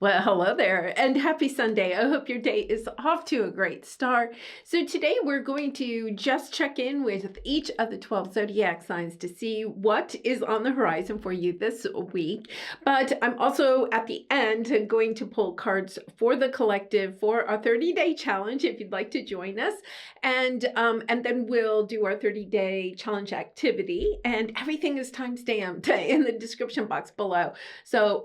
Well, hello there and happy Sunday. I hope your day is off to a great start. So today we're going to just check in with each of the 12 zodiac signs to see what is on the horizon for you this week. But I'm also at the end going to pull cards for the collective for our 30-day challenge if you'd like to join us. And then we'll do our 30-day challenge activity, and everything is time-stamped in the description box below. So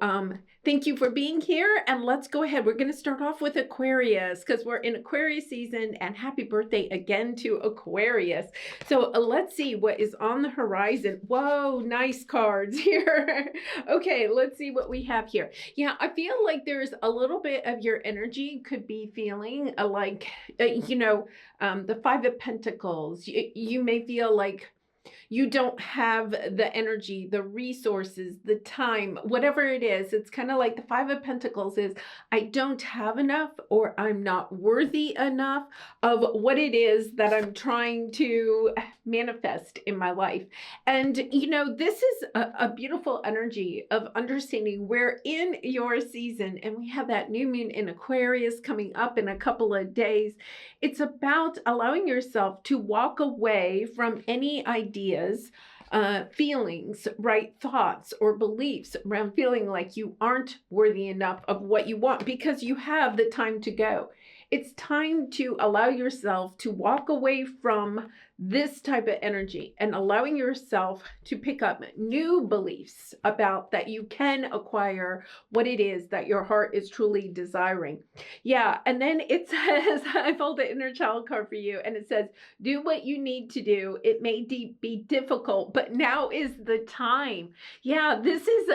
thank you for being here, and let's go ahead. We're going to start off with Aquarius because we're in Aquarius season, and happy birthday again to Aquarius. So let's see what is on the horizon. Whoa, nice cards here. Okay, let's see what we have here. Yeah, I feel like there's a little bit of your energy could be feeling like, the Five of Pentacles. You may feel like you don't have the energy, the resources, the time, whatever it is. It's kind of like the Five of Pentacles is, I don't have enough, or I'm not worthy enough of what it is that I'm trying to manifest in my life. And, this is a beautiful energy of understanding we're in your season, and we have that new moon in Aquarius coming up in a couple of days. It's about allowing yourself to walk away from any ideas, feelings, right? Thoughts or beliefs around feeling like you aren't worthy enough of what you want because you have the time to go. It's time to allow yourself to walk away from this type of energy and allowing yourself to pick up new beliefs about that you can acquire what it is that your heart is truly desiring. Yeah, and then it says, I pulled the inner child card for you, and it says, do what you need to do. It may be difficult, but now is the time. Yeah, this is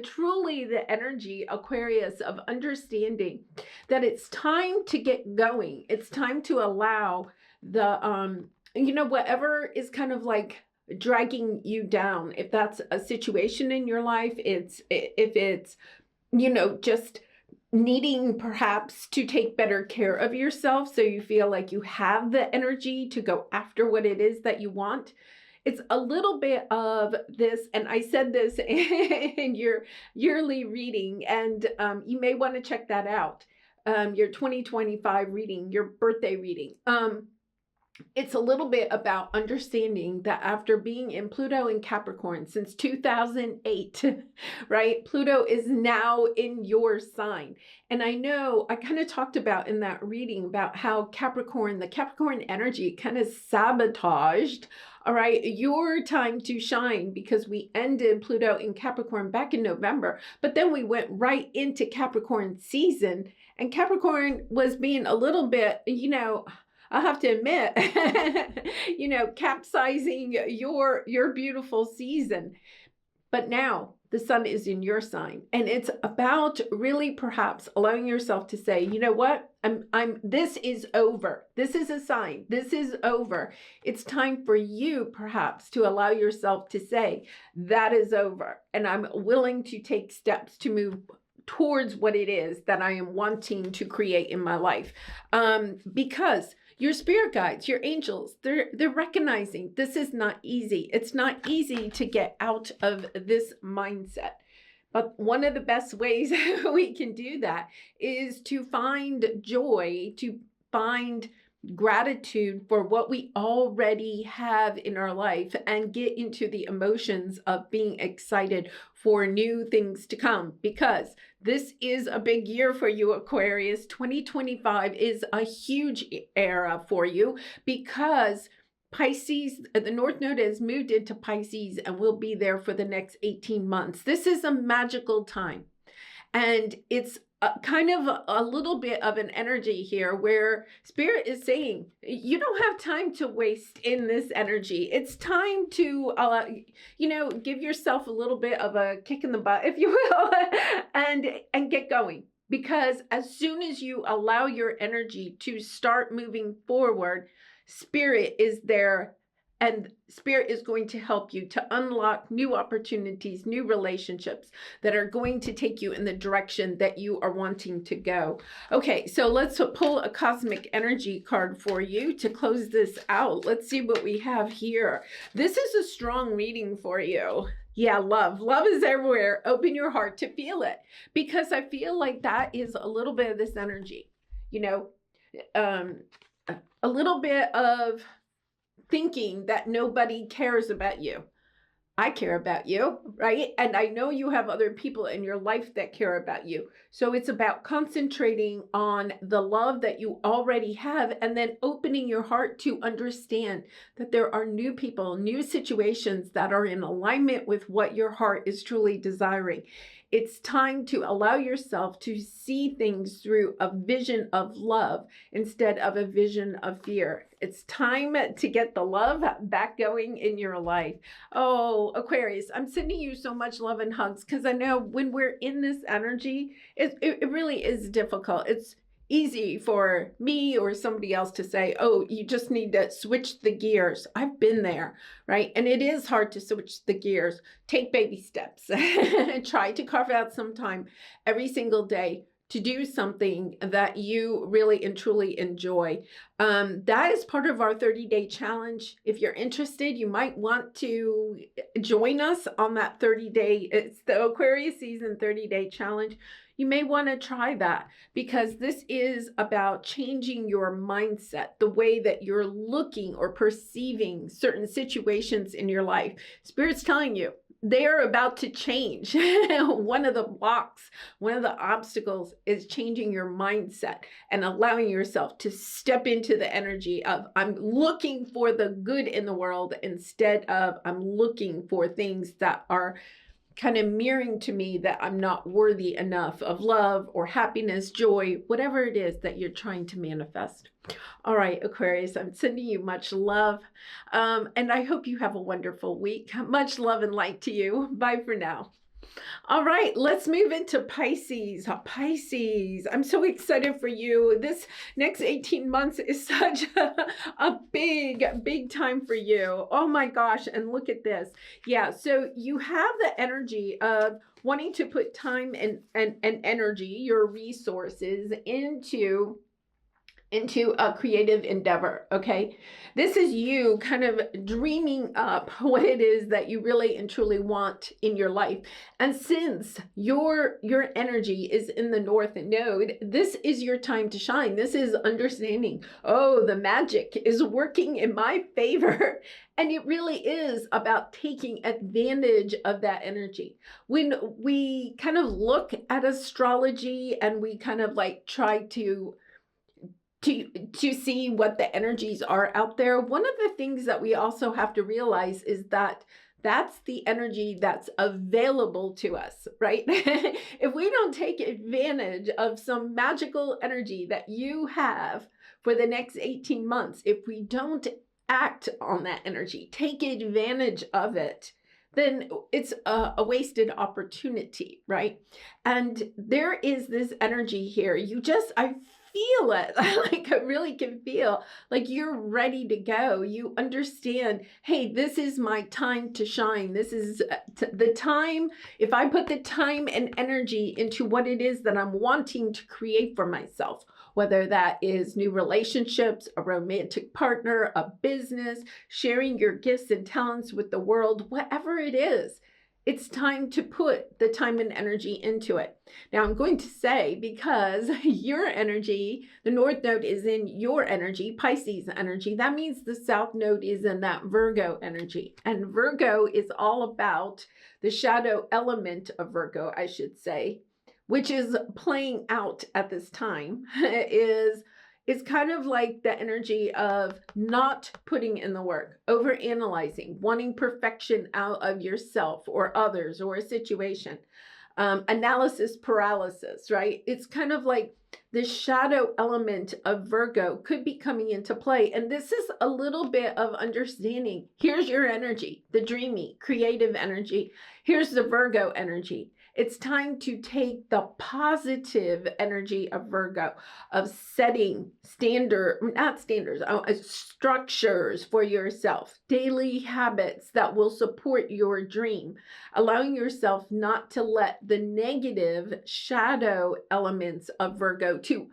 truly the energy, Aquarius, of understanding that it's time to get going. It's time to allow the whatever is kind of like dragging you down. If that's a situation in your life, if it's just needing perhaps to take better care of yourself so you feel like you have the energy to go after what it is that you want. It's a little bit of this, and I said this in your yearly reading, and you may want to check that out. Your 2025 reading, your birthday reading. It's a little bit about understanding that after being in Pluto in Capricorn since 2008, right? Pluto is now in your sign. And I know I kind of talked about in that reading about how the Capricorn energy kind of sabotaged, all right, your time to shine, because we ended Pluto in Capricorn back in November, but then we went right into Capricorn season, and Capricorn was being a little bit, I have to admit, capsizing your beautiful season. But now the sun is in your sign, and it's about really perhaps allowing yourself to say, you know what? This is over. This is a sign. This is over. It's time for you perhaps to allow yourself to say that is over, and I'm willing to take steps to move towards what it is that I am wanting to create in my life. Because your spirit guides, your angels, they're recognizing this is not easy. It's not easy to get out of this mindset. But one of the best ways we can do that is to find joy, to find gratitude for what we already have in our life, and get into the emotions of being excited for new things to come, because this is a big year for you, Aquarius. 2025 is a huge era for you because Pisces, the North Node has moved into Pisces and will be there for the next 18 months. This is a magical time. And it's kind of a little bit of an energy here where Spirit is saying, you don't have time to waste in this energy. It's time to, give yourself a little bit of a kick in the butt, if you will, and get going. Because as soon as you allow your energy to start moving forward, Spirit is there, and Spirit is going to help you to unlock new opportunities, new relationships that are going to take you in the direction that you are wanting to go. Okay, so let's pull a cosmic energy card for you to close this out. Let's see what we have here. This is a strong reading for you. Yeah, love. Love is everywhere. Open your heart to feel it, because I feel like that is a little bit of this energy, you know, um, a little bit of thinking that nobody cares about you. I care about you, right? And I know you have other people in your life that care about you. So it's about concentrating on the love that you already have, and then opening your heart to understand that there are new people, new situations that are in alignment with what your heart is truly desiring. It's time to allow yourself to see things through a vision of love instead of a vision of fear. It's time to get the love back going in your life. Oh, Aquarius, I'm sending you so much love and hugs, because I know when we're in this energy, it really is difficult. It's easy for me or somebody else to say, oh, you just need to switch the gears. I've been there, right? And it is hard to switch the gears. Take baby steps. Try to carve out some time every single day to do something that you really and truly enjoy. That is part of our 30-day challenge. If you're interested, you might want to join us on that 30-day. It's the Aquarius season 30-day challenge. You may want to try that, because this is about changing your mindset, the way that you're looking or perceiving certain situations in your life. Spirit's telling you they're about to change. One of the blocks, one of the obstacles is changing your mindset and allowing yourself to step into the energy of, I'm looking for the good in the world, instead of I'm looking for things that are kind of mirroring to me that I'm not worthy enough of love or happiness, joy, whatever it is that you're trying to manifest. All right, Aquarius, I'm sending you much love. And I hope you have a wonderful week. Much love and light to you. Bye for now. All right, let's move into Pisces. Pisces, I'm so excited for you. This next 18 months is such a big time for you. Oh my gosh, and look at this. Yeah, so you have the energy of wanting to put time and energy, your resources, into a creative endeavor. Okay, this is you kind of dreaming up what it is that you really and truly want in your life. And since your energy is in the North Node, this is your time to shine. This is understanding, oh, the magic is working in my favor. And it really is about taking advantage of that energy. When we kind of look at astrology and we kind of like try to see what the energies are out there, one of the things that we also have to realize is that that's the energy that's available to us, right? If we don't take advantage of some magical energy that you have for the next 18 months, if we don't act on that energy, take advantage of it, then it's a wasted opportunity, right? And there is this energy here. I feel it. Like, I really can feel like you're ready to go. You understand, hey, this is my time to shine. This is the time. If I put the time and energy into what it is that I'm wanting to create for myself, whether that is new relationships, a romantic partner, a business, sharing your gifts and talents with the world, whatever it is, it's time to put the time and energy into it. Now, I'm going to say, because your energy, the North Node is in your energy, Pisces energy, that means the South Node is in that Virgo energy. And Virgo is all about the shadow element of Virgo, I should say, which is playing out at this time, is kind of like the energy of not putting in the work, overanalyzing, wanting perfection out of yourself or others or a situation, analysis paralysis, right? It's kind of like the shadow element of Virgo could be coming into play. And this is a little bit of understanding. Here's your energy, the dreamy, creative energy. Here's the Virgo energy. It's time to take the positive energy of Virgo, of setting structures for yourself, daily habits that will support your dream, allowing yourself not to let the negative shadow elements of Virgo to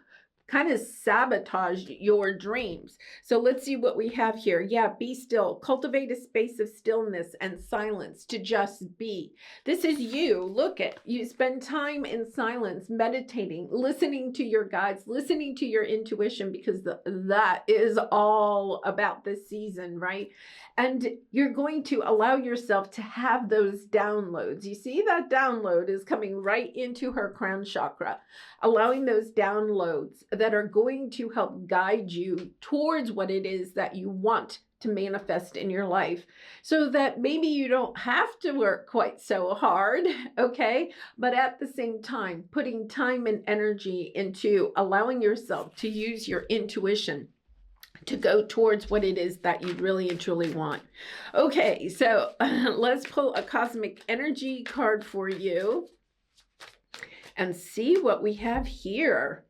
kind of sabotage your dreams. So let's see what we have here. Yeah, be still. Cultivate a space of stillness and silence to just be. This is you. Look at you. Spend time in silence, meditating, listening to your guides, listening to your intuition, because that is all about this season, right? And you're going to allow yourself to have those downloads. You see, that download is coming right into her crown chakra, allowing those downloads that are going to help guide you towards what it is that you want to manifest in your life, so that maybe you don't have to work quite so hard, okay? But at the same time, putting time and energy into allowing yourself to use your intuition to go towards what it is that you really and truly want. Okay, so let's pull a cosmic energy card for you and see what we have here.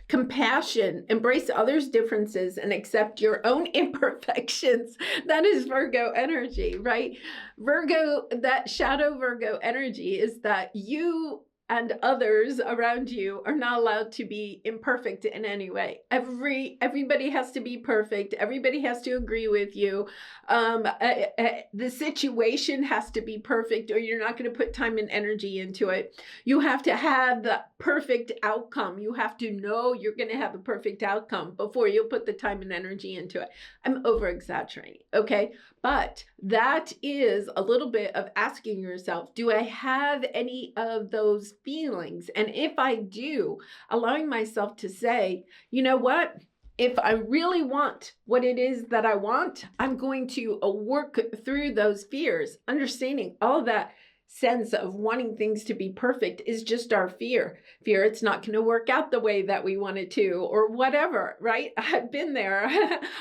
Compassion, embrace others' differences and accept your own imperfections. That is Virgo energy, right? Virgo, that shadow Virgo energy is that you and others around you are not allowed to be imperfect in any way. Everybody has to be perfect. Everybody has to agree with you. The situation has to be perfect, or you're not going to put time and energy into it. You have to have the perfect outcome. You have to know you're going to have a perfect outcome before you put the time and energy into it. I'm over exaggerating, okay? But that is a little bit of asking yourself, do I have any of those feelings? And if I do, allowing myself to say, you know what? If I really want what it is that I want, I'm going to work through those fears, understanding all that sense of wanting things to be perfect is just our fear it's not going to work out the way that we want it to, or whatever, right? I've been there.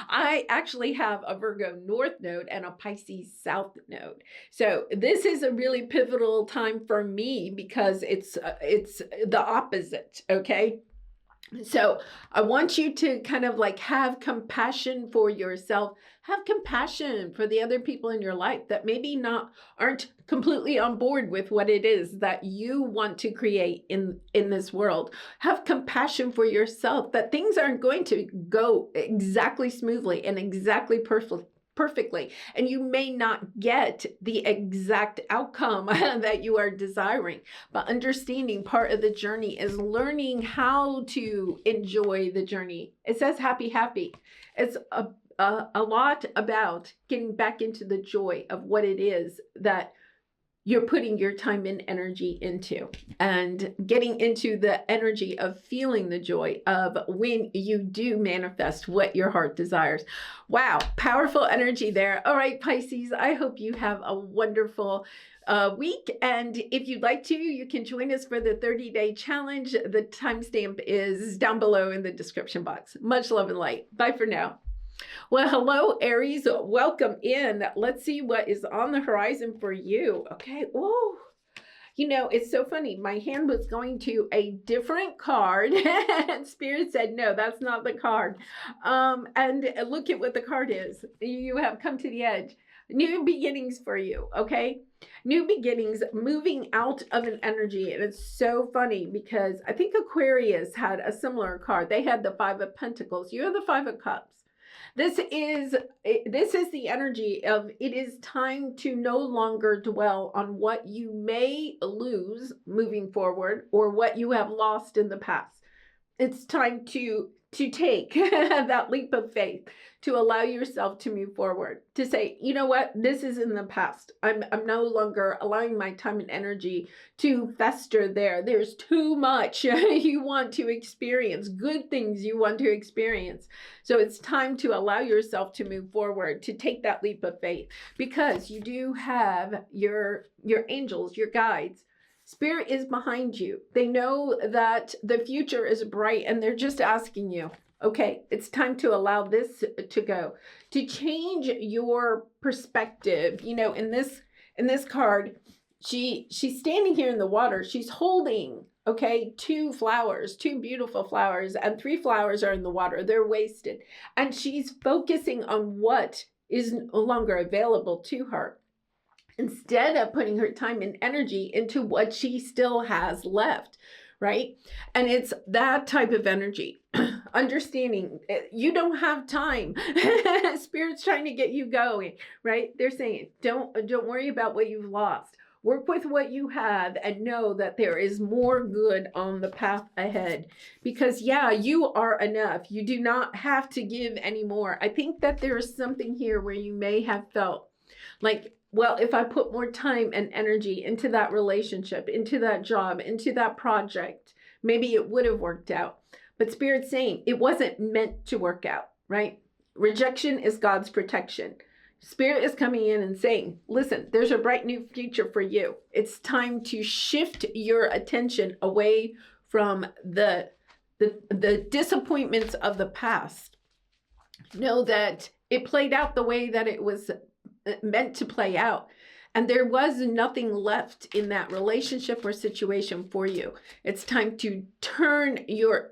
I actually have a Virgo North node and a Pisces South node, so this is a really pivotal time for me because it's the opposite, okay? So I want you to kind of like have compassion for yourself, have compassion for the other people in your life that maybe aren't completely on board with what it is that you want to create in this world. Have compassion for yourself that things aren't going to go exactly smoothly and exactly perfectly, and you may not get the exact outcome that you are desiring, but understanding part of the journey is learning how to enjoy the journey. It says happy. It's a lot about getting back into the joy of what it is that you're putting your time and energy into, and getting into the energy of feeling the joy of when you do manifest what your heart desires. Wow, powerful energy there. All right, Pisces, I hope you have a wonderful week. And if you'd like to, you can join us for the 30-day challenge. The timestamp is down below in the description box. Much love and light. Bye for now. Well, hello, Aries. Welcome in. Let's see what is on the horizon for you. Okay. Oh, you know, it's so funny. My hand was going to a different card and Spirit said, no, that's not the card. And look at what the card is. You have come to the edge. New beginnings for you. Okay. New beginnings, moving out of an energy. And it's so funny because I think Aquarius had a similar card. They had the Five of Pentacles. You have the Five of Cups. This is the energy of it is time to no longer dwell on what you may lose moving forward or what you have lost in the past. It's time to take that leap of faith, to allow yourself to move forward, to say, you know what, this is in the past. I'm no longer allowing my time and energy to fester there. There's too much you want to experience, good things you want to experience. So it's time to allow yourself to move forward, to take that leap of faith, because you do have your angels, your guides. Spirit is behind you. They know that the future is bright and they're just asking you, okay, it's time to allow this to go, to change your perspective. You know, in this card, she's standing here in the water. She's holding, okay, two beautiful flowers, and 3 flowers are in the water. They're wasted. And she's focusing on what is no longer available to her, instead of putting her time and energy into what she still has left, right? And it's that type of energy. Understanding you don't have time. Spirit's trying to get you going, right? They're saying, don't worry about what you've lost. Work with what you have and know that there is more good on the path ahead. Because yeah, you are enough. You do not have to give anymore. I think that there is something here where you may have felt like, well, if I put more time and energy into that relationship, into that job, into that project, maybe it would have worked out. But Spirit's saying it wasn't meant to work out, right? Rejection is God's protection. Spirit is coming in and saying, listen, there's a bright new future for you. It's time to shift your attention away from the disappointments of the past. Know that it played out the way that it was meant to play out. And there was nothing left in that relationship or situation for you. It's time to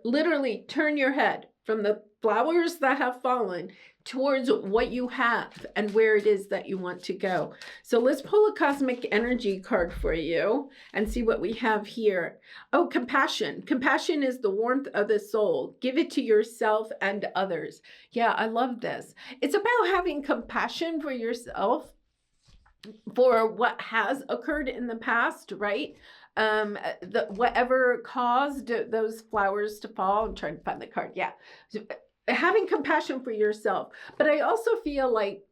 literally turn your head from the flowers that have fallen towards what you have and where it is that you want to go. So let's pull a cosmic energy card for you and see what we have here. Oh, compassion. Compassion is the warmth of the soul. Give it to yourself and others. Yeah, I love this. It's about having compassion for yourself for what has occurred in the past, right? Whatever caused those flowers to fall. I'm trying to find the card. Yeah. Having compassion for yourself. But I also feel like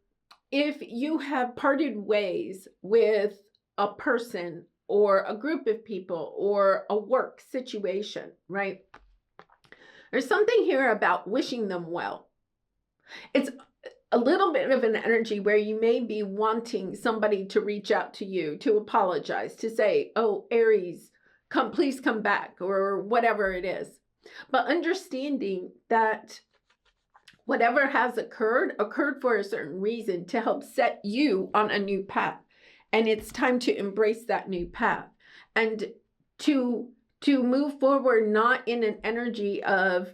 if you have parted ways with a person or a group of people or a work situation, right? There's something here about wishing them well. It's a little bit of an energy where you may be wanting somebody to reach out to you, to apologize, to say, oh, Aries, please come back, or whatever it is. But understanding that whatever has occurred for a certain reason to help set you on a new path. And it's time to embrace that new path and to move forward, not in an energy of,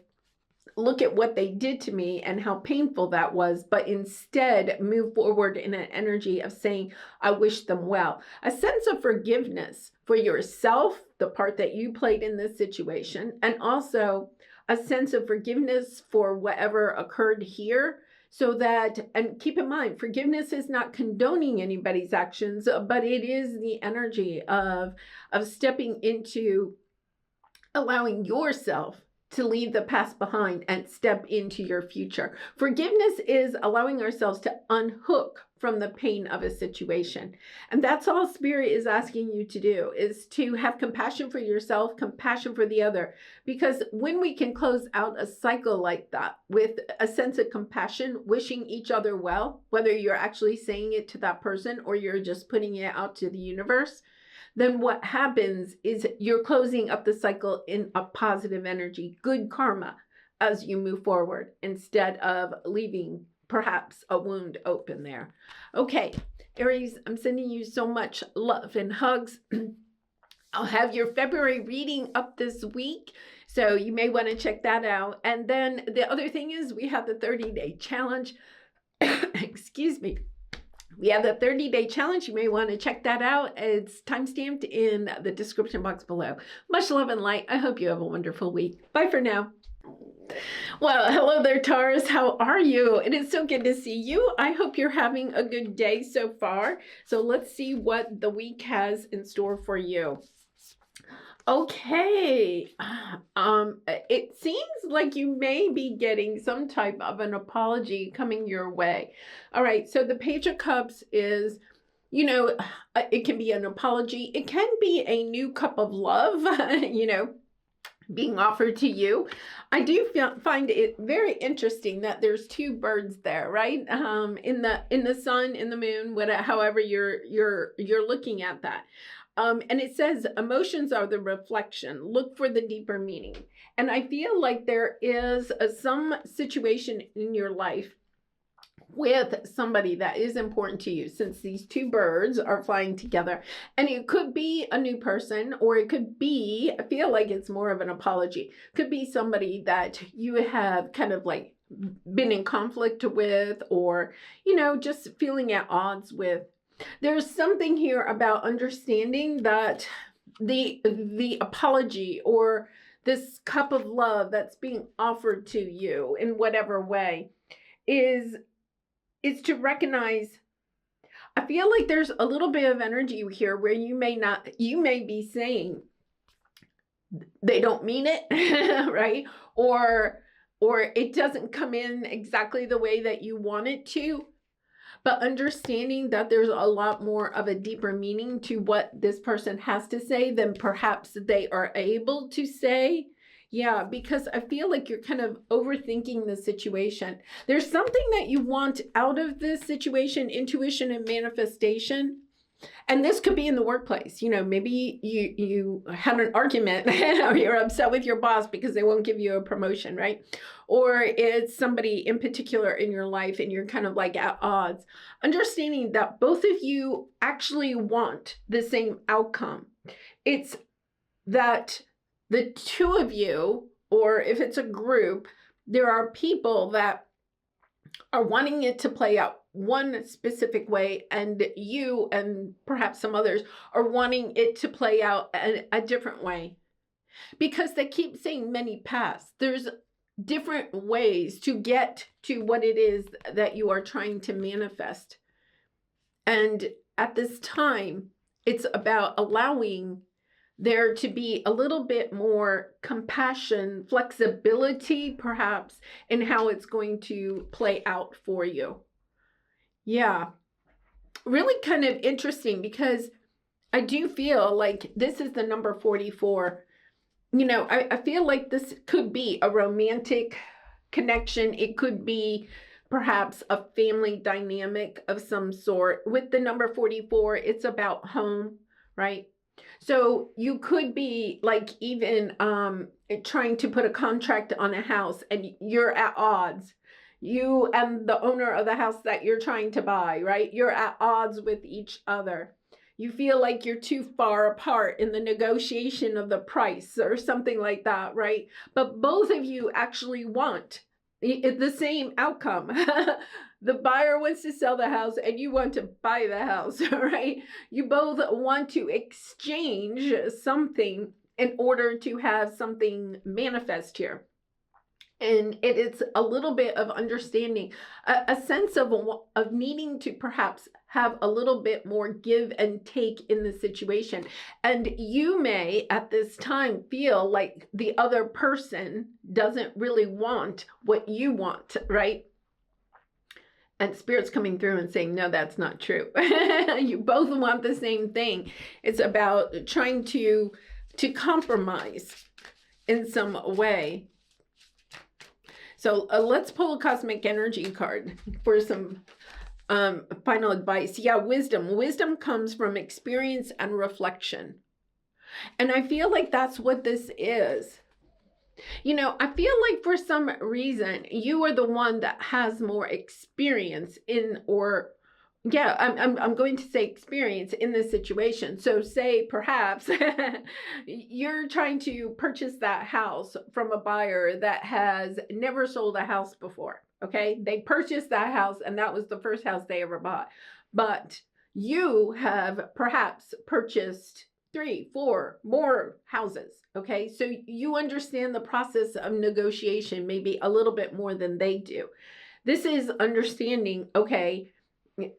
look at what they did to me and how painful that was, but instead move forward in an energy of saying, I wish them well. A sense of forgiveness for yourself, the part that you played in this situation, and also a sense of forgiveness for whatever occurred here. So that, and keep in mind, forgiveness is not condoning anybody's actions, but it is the energy of stepping into allowing yourself to leave the past behind and step into your future. Forgiveness is allowing ourselves to unhook from the pain of a situation. And that's all Spirit is asking you to do, is to have compassion for yourself, compassion for the other. Because when we can close out a cycle like that with a sense of compassion, wishing each other well, whether you're actually saying it to that person or you're just putting it out to the universe, then what happens is you're closing up the cycle in a positive energy, good karma, as you move forward, instead of leaving perhaps a wound open there. Okay, Aries, I'm sending you so much love and hugs. I'll have your February reading up this week, so you may want to check that out. And then the other thing is we have the 30-day challenge. Excuse me. We have the 30-day challenge. You may want to check that out. It's time-stamped in the description box below. Much love and light. I hope you have a wonderful week. Bye for now. Well, hello there, Taurus. How are you? It is so good to see you. I hope you're having a good day so far. So let's see what the week has in store for you. Okay, it seems like you may be getting some type of an apology coming your way. All right, so the Page of Cups is, you know, it can be an apology. It can be a new cup of love, you know, being offered to you. I do find it very interesting that there's two birds there, right? In the sun, in the moon, whatever, however you're looking at that. And it says emotions are the reflection. Look for the deeper meaning. And I feel like there is some situation in your life with somebody that is important to you, since these two birds are flying together. And it could be a new person, or it could be, I feel like it's more of an apology. Could be somebody that you have kind of like been in conflict with, or, you know, just feeling at odds with. There's something here about understanding that the apology or this cup of love that's being offered to you in whatever way is to recognize. I feel like there's a little bit of energy here where you may be saying they don't mean it, right? Or it doesn't come in exactly the way that you want it to. But understanding that there's a lot more of a deeper meaning to what this person has to say than perhaps they are able to say. Yeah, because I feel like you're kind of overthinking the situation. There's something that you want out of this situation, intuition and manifestation. And this could be in the workplace. You know, maybe you had an argument or you're upset with your boss because they won't give you a promotion, right? Or it's somebody in particular in your life and you're kind of like at odds. Understanding that both of you actually want the same outcome. It's that the two of you, or if it's a group, there are people that are wanting it to play out one specific way, and you and perhaps some others are wanting it to play out a different way. Because they keep saying many paths. There's different ways to get to what it is that you are trying to manifest. And at this time, it's about allowing there to be a little bit more compassion, flexibility, perhaps, in how it's going to play out for you. Yeah, really kind of interesting because I do feel like this is the number 44. You know, I feel like this could be a romantic connection. It could be perhaps a family dynamic of some sort. With the number 44, it's about home, right? So you could be like even trying to put a contract on a house and you're at odds. You and the owner of the house that you're trying to buy, right? You're at odds with each other. You feel like you're too far apart in the negotiation of the price or something like that, right? But both of you actually want the same outcome. The buyer wants to sell the house and you want to buy the house, right? You both want to exchange something in order to have something manifest here. And it is a little bit of understanding, a sense of needing to perhaps have a little bit more give and take in the situation. And you may at this time feel like the other person doesn't really want what you want, right? And Spirit's coming through and saying, no, that's not true. You both want the same thing. It's about trying to compromise in some way. So let's pull a cosmic energy card for some final advice. Yeah, wisdom. Wisdom comes from experience and reflection. And I feel like that's what this is. You know, I feel like for some reason, you are the one that has more experience in, or yeah, I'm going to say experience in this situation. So say perhaps you're trying to purchase that house from a buyer that has never sold a house before. Okay. They purchased that house and that was the first house they ever bought. But you have perhaps purchased 3, 4 more houses. Okay. So you understand the process of negotiation maybe a little bit more than they do. This is understanding, okay,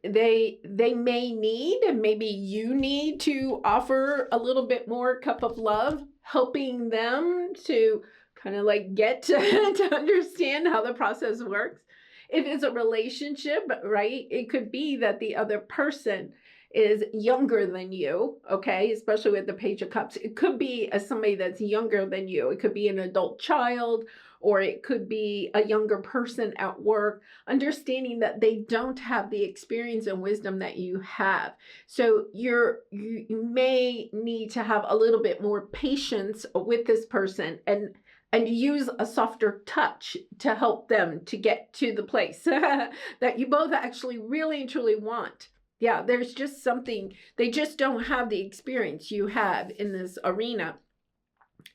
they may need, and maybe you need to offer a little bit more cup of love, helping them to kind of like get to understand how the process works. If it's a relationship, right, it could be that the other person is younger than you, okay, especially with the Page of Cups. It could be somebody that's younger than you. It could be an adult child, or it could be a younger person at work, understanding that they don't have the experience and wisdom that you have. So you may need to have a little bit more patience with this person and use a softer touch to help them to get to the place that you both actually really and truly want. Yeah, there's just something, they just don't have the experience you have in this arena.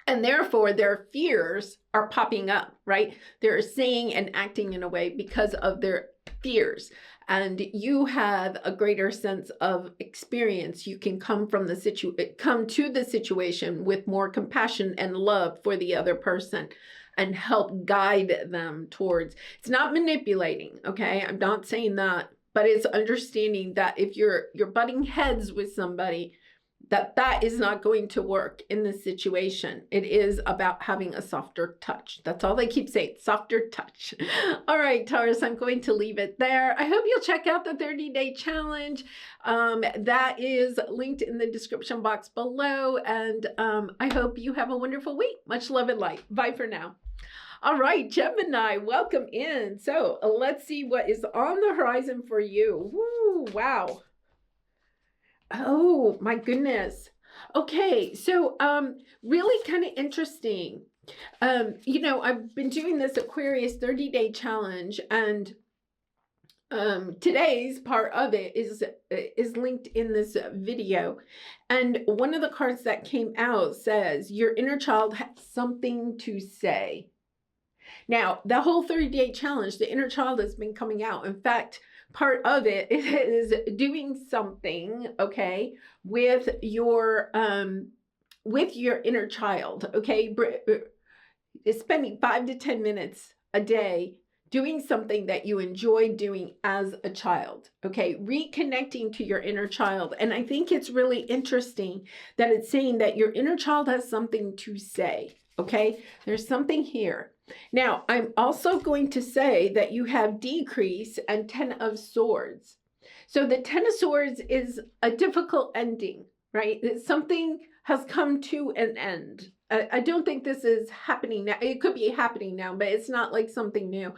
And therefore, their fears are popping up, right? They're saying and acting in a way because of their fears, and you have a greater sense of experience. You can come to the situation with more compassion and love for the other person and help guide them towards. It's not manipulating, okay? I'm not saying that, but it's understanding that if you're butting heads with somebody, that is not going to work in this situation. It is about having a softer touch. That's all they keep saying, softer touch. All right, Taurus, I'm going to leave it there. I hope you'll check out the 30-day challenge. That is linked in the description box below. And I hope you have a wonderful week. Much love and light. Bye for now. All right, Gemini, welcome in. So let's see what is on the horizon for you. Woo, wow. Oh my goodness. Okay, so really kind of interesting. You know, I've been doing this Aquarius 30-day challenge, and today's part of it is linked in this video. And one of the cards that came out says your inner child has something to say. Now, the whole 30-day challenge, the inner child has been coming out. In fact, part of it is doing something, okay, with your inner child, okay, spending 5 to 10 minutes a day doing something that you enjoy doing as a child, okay, reconnecting to your inner child. And I think it's really interesting that it's saying that your inner child has something to say, okay? There's something here. Now, I'm also going to say that you have decrease and 10 of swords. So the 10 of swords is a difficult ending, right? Something has come to an end. I don't think this is happening now. It could be happening now, but it's not like something new.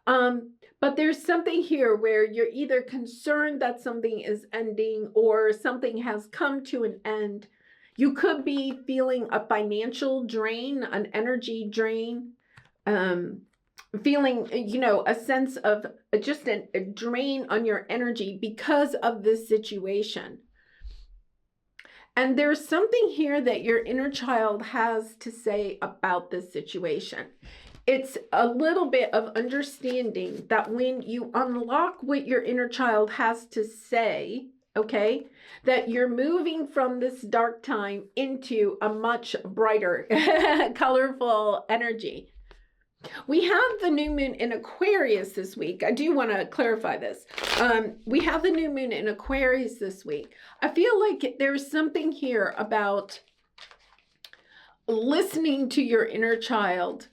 But there's something here where you're either concerned that something is ending or something has come to an end. You could be feeling a financial drain, an energy drain. Feeling, you know, a sense of just a drain on your energy because of this situation. And there's something here that your inner child has to say about this situation. It's a little bit of understanding that when you unlock what your inner child has to say, okay, that you're moving from this dark time into a much brighter, colorful energy. We have the new moon in Aquarius this week. I do want to clarify this. We have the new moon in Aquarius this week. I feel like there's something here about listening to your inner child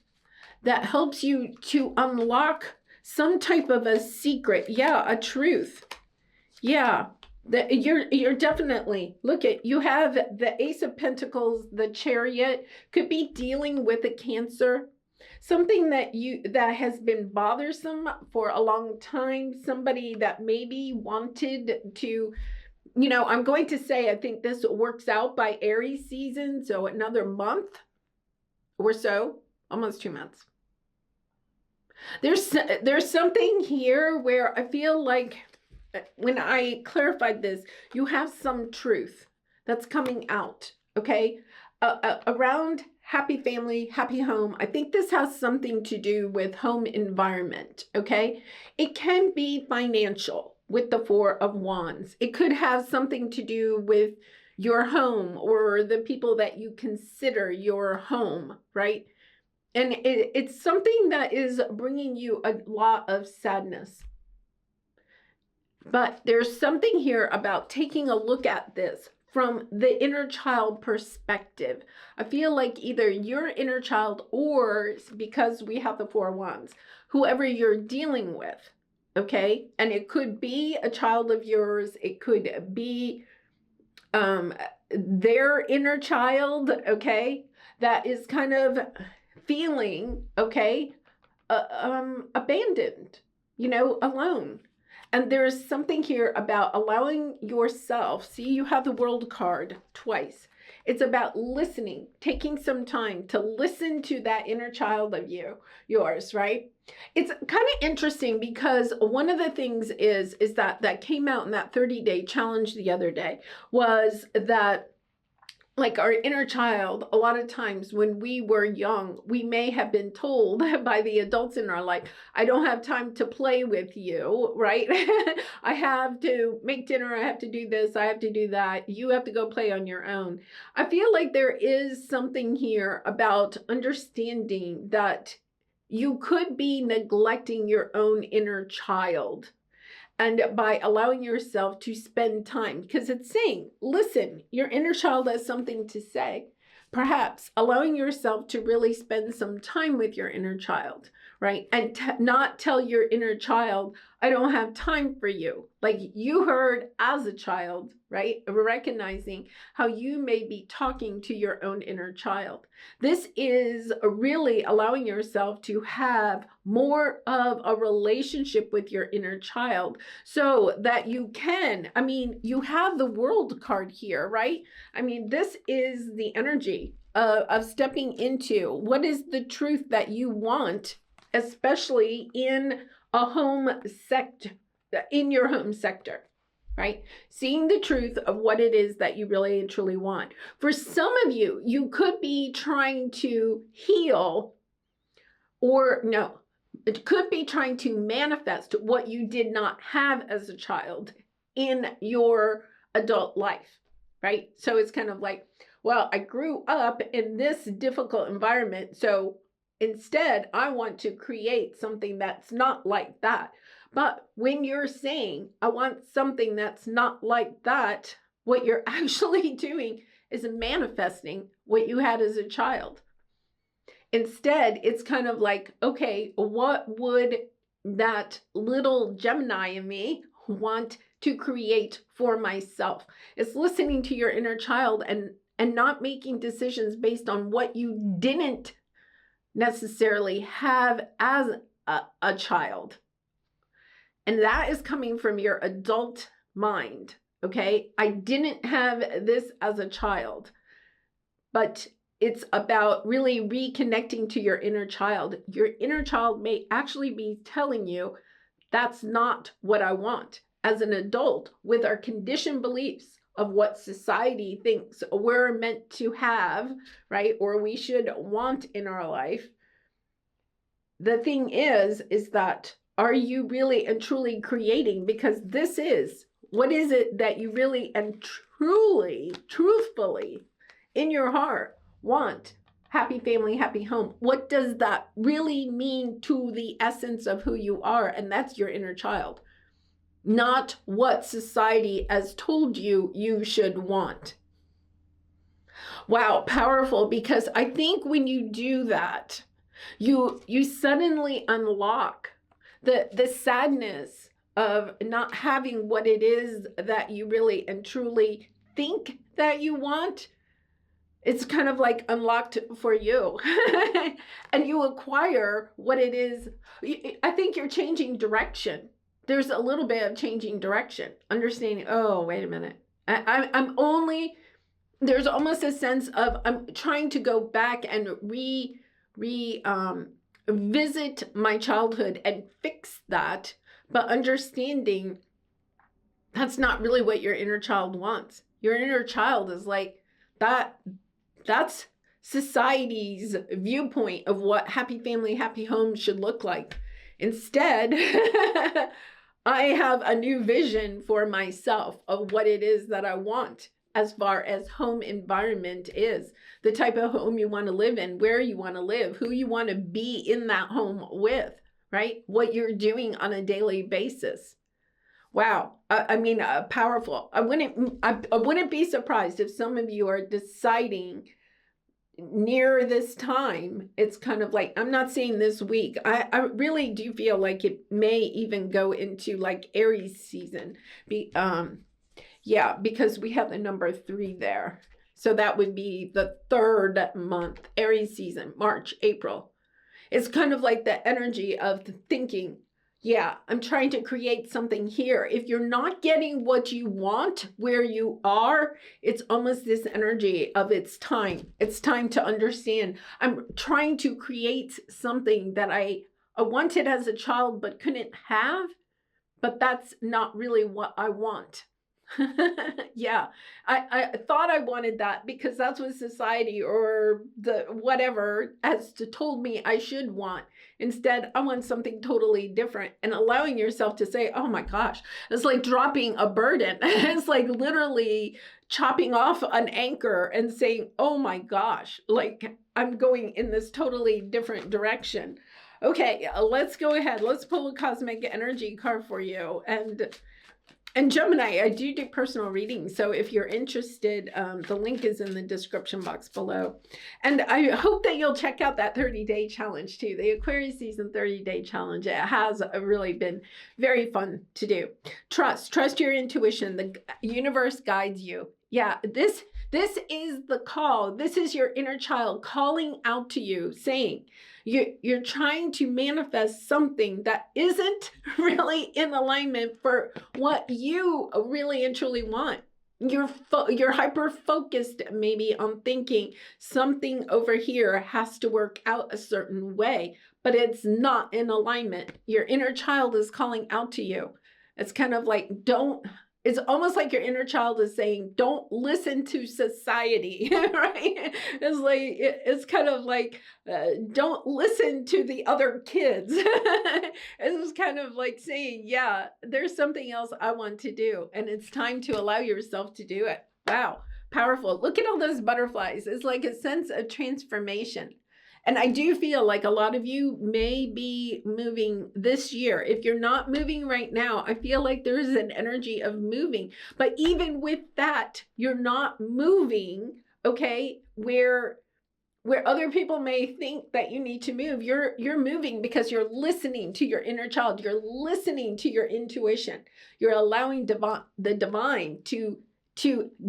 that helps you to unlock some type of a secret. Yeah, a truth. Yeah. You're definitely, look at, you have the Ace of Pentacles, the Chariot, could be dealing with a Cancer. Something that has been bothersome for a long time, somebody that maybe wanted to, you know, I'm going to say, I think this works out by Aries season, so another month or so, almost 2 months. There's something here where I feel like when I clarified this, you have some truth that's coming out, okay, around happy family, happy home. I think this has something to do with home environment, okay? It can be financial with the Four of Wands. It could have something to do with your home or the people that you consider your home, right? And it's something that is bringing you a lot of sadness. But there's something here about taking a look at this from the inner child perspective. I feel like either your inner child or, because we have the Four of Wands, whoever you're dealing with, okay? And it could be a child of yours. It could be their inner child, okay? That is kind of feeling, okay, abandoned, you know, alone. And there's something here about allowing yourself, see, you have the World card twice. It's about listening, taking some time to listen to that inner child of yours, right? It's kind of interesting because one of the things is that came out in that 30-day challenge the other day was that like our inner child, a lot of times when we were young, we may have been told by the adults in our life, I don't have time to play with you, right? I have to make dinner, I have to do this, I have to do that. You have to go play on your own. I feel like there is something here about understanding that you could be neglecting your own inner child. And by allowing yourself to spend time, because it's saying, listen, your inner child has something to say. Perhaps allowing yourself to really spend some time with your inner child, right? And not tell your inner child, I don't have time for you. Like you heard as a child, right? Recognizing how you may be talking to your own inner child. This is really allowing yourself to have more of a relationship with your inner child so that you can, I mean, you have the world card here, right? I mean, this is the energy of stepping into what is the truth that you want, especially in a home sector, in your home sector, right? Seeing the truth of what it is that you really and truly want. For some of you, you could be trying to heal, or no, it could be trying to manifest what you did not have as a child in your adult life, right? So it's kind of like, well, I grew up in this difficult environment, so instead I want to create something that's not like that. But when you're saying, I want something that's not like that, what you're actually doing is manifesting what you had as a child. Instead, it's kind of like, okay, what would that little Gemini in me want to create for myself? It's listening to your inner child and not making decisions based on what you didn't necessarily have as a child. And that is coming from your adult mind, okay? I didn't have this as a child, but it's about really reconnecting to your inner child. Your inner child may actually be telling you, that's not what I want. As an adult, with our conditioned beliefs of what society thinks we're meant to have, right, or we should want in our life, the thing is that, are you really and truly creating? Because this is, what is it that you really and truly, truthfully, in your heart, want? Happy family, happy home. What does that really mean to the essence of who you are? And that's your inner child, not what society has told you you should want. Wow, powerful, because I think when you do that, you suddenly unlock the sadness of not having what it is that you really and truly think that you want. It's kind of like unlocked for you. And you acquire what it is. I think you're changing direction. There's a little bit of changing direction. Understanding, oh, wait a minute. I'm only, there's almost a sense of, I'm trying to go back and visit my childhood and fix that, but understanding that's not really what your inner child wants. Your inner child is like, that's society's viewpoint of what happy family, happy home should look like. Instead, I have a new vision for myself of what it is that I want as far as home environment is, the type of home you want to live in, where you want to live, who you want to be in that home with, right? What you're doing on a daily basis. Wow. I mean, powerful. I wouldn't be surprised if some of you are deciding near this time. It's kind of like, I'm not saying this week. I really do feel like it may even go into like Aries season. Yeah, because we have the number 3 there. So that would be the 3rd month, Aries season, March, April. It's kind of like the energy of the thinking, yeah, I'm trying to create something here. If you're not getting what you want where you are, it's almost this energy of it's time. It's time to understand. I'm trying to create something that I wanted as a child but couldn't have, but that's not really what I want. Yeah, I thought I wanted that because that's what society or the whatever has told me I should want. Instead, I want something totally different, and allowing yourself to say, oh my gosh, it's like dropping a burden. It's like literally chopping off an anchor and saying, oh my gosh, like I'm going in this totally different direction. Okay, let's go ahead. Let's pull a cosmic energy card for you. And Gemini, I do personal readings. So if you're interested, the link is in the description box below. And I hope that you'll check out that 30-day challenge too. The Aquarius season 30-day challenge. It has really been very fun to do. Trust your intuition. The universe guides you. Yeah, this is the call. This is your inner child calling out to you, saying, you're trying to manifest something that isn't really in alignment for what you really and truly want. You're hyper focused maybe on thinking something over here has to work out a certain way, but it's not in alignment. Your inner child is calling out to you. It's kind of like, it's almost like your inner child is saying, don't listen to society, right? It's kind of like, don't listen to the other kids. It's kind of like saying, yeah, there's something else I want to do, and it's time to allow yourself to do it. Wow, powerful. Look at all those butterflies. It's like a sense of transformation. And I do feel like a lot of you may be moving this year. If you're not moving right now, I feel like there's an energy of moving. But even with that, you're not moving, okay, where other people may think that you need to move. You're moving because you're listening to your inner child. You're listening to your intuition. You're allowing the divine to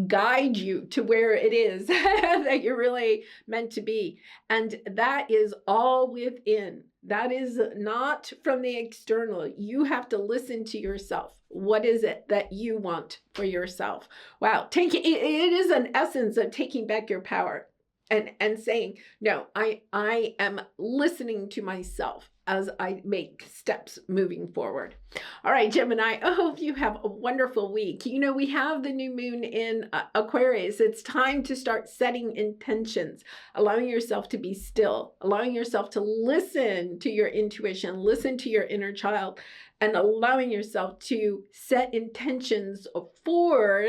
guide you to where it is that you're really meant to be. And that is all within. That is not from the external. You have to listen to yourself. What is it that you want for yourself? Wow. It is an essence of taking back your power and saying, no, I am listening to myself as I make steps moving forward. All right, Gemini, I hope you have a wonderful week. You know, we have the new moon in Aquarius. It's time to start setting intentions, allowing yourself to be still, allowing yourself to listen to your intuition, listen to your inner child, and allowing yourself to set intentions for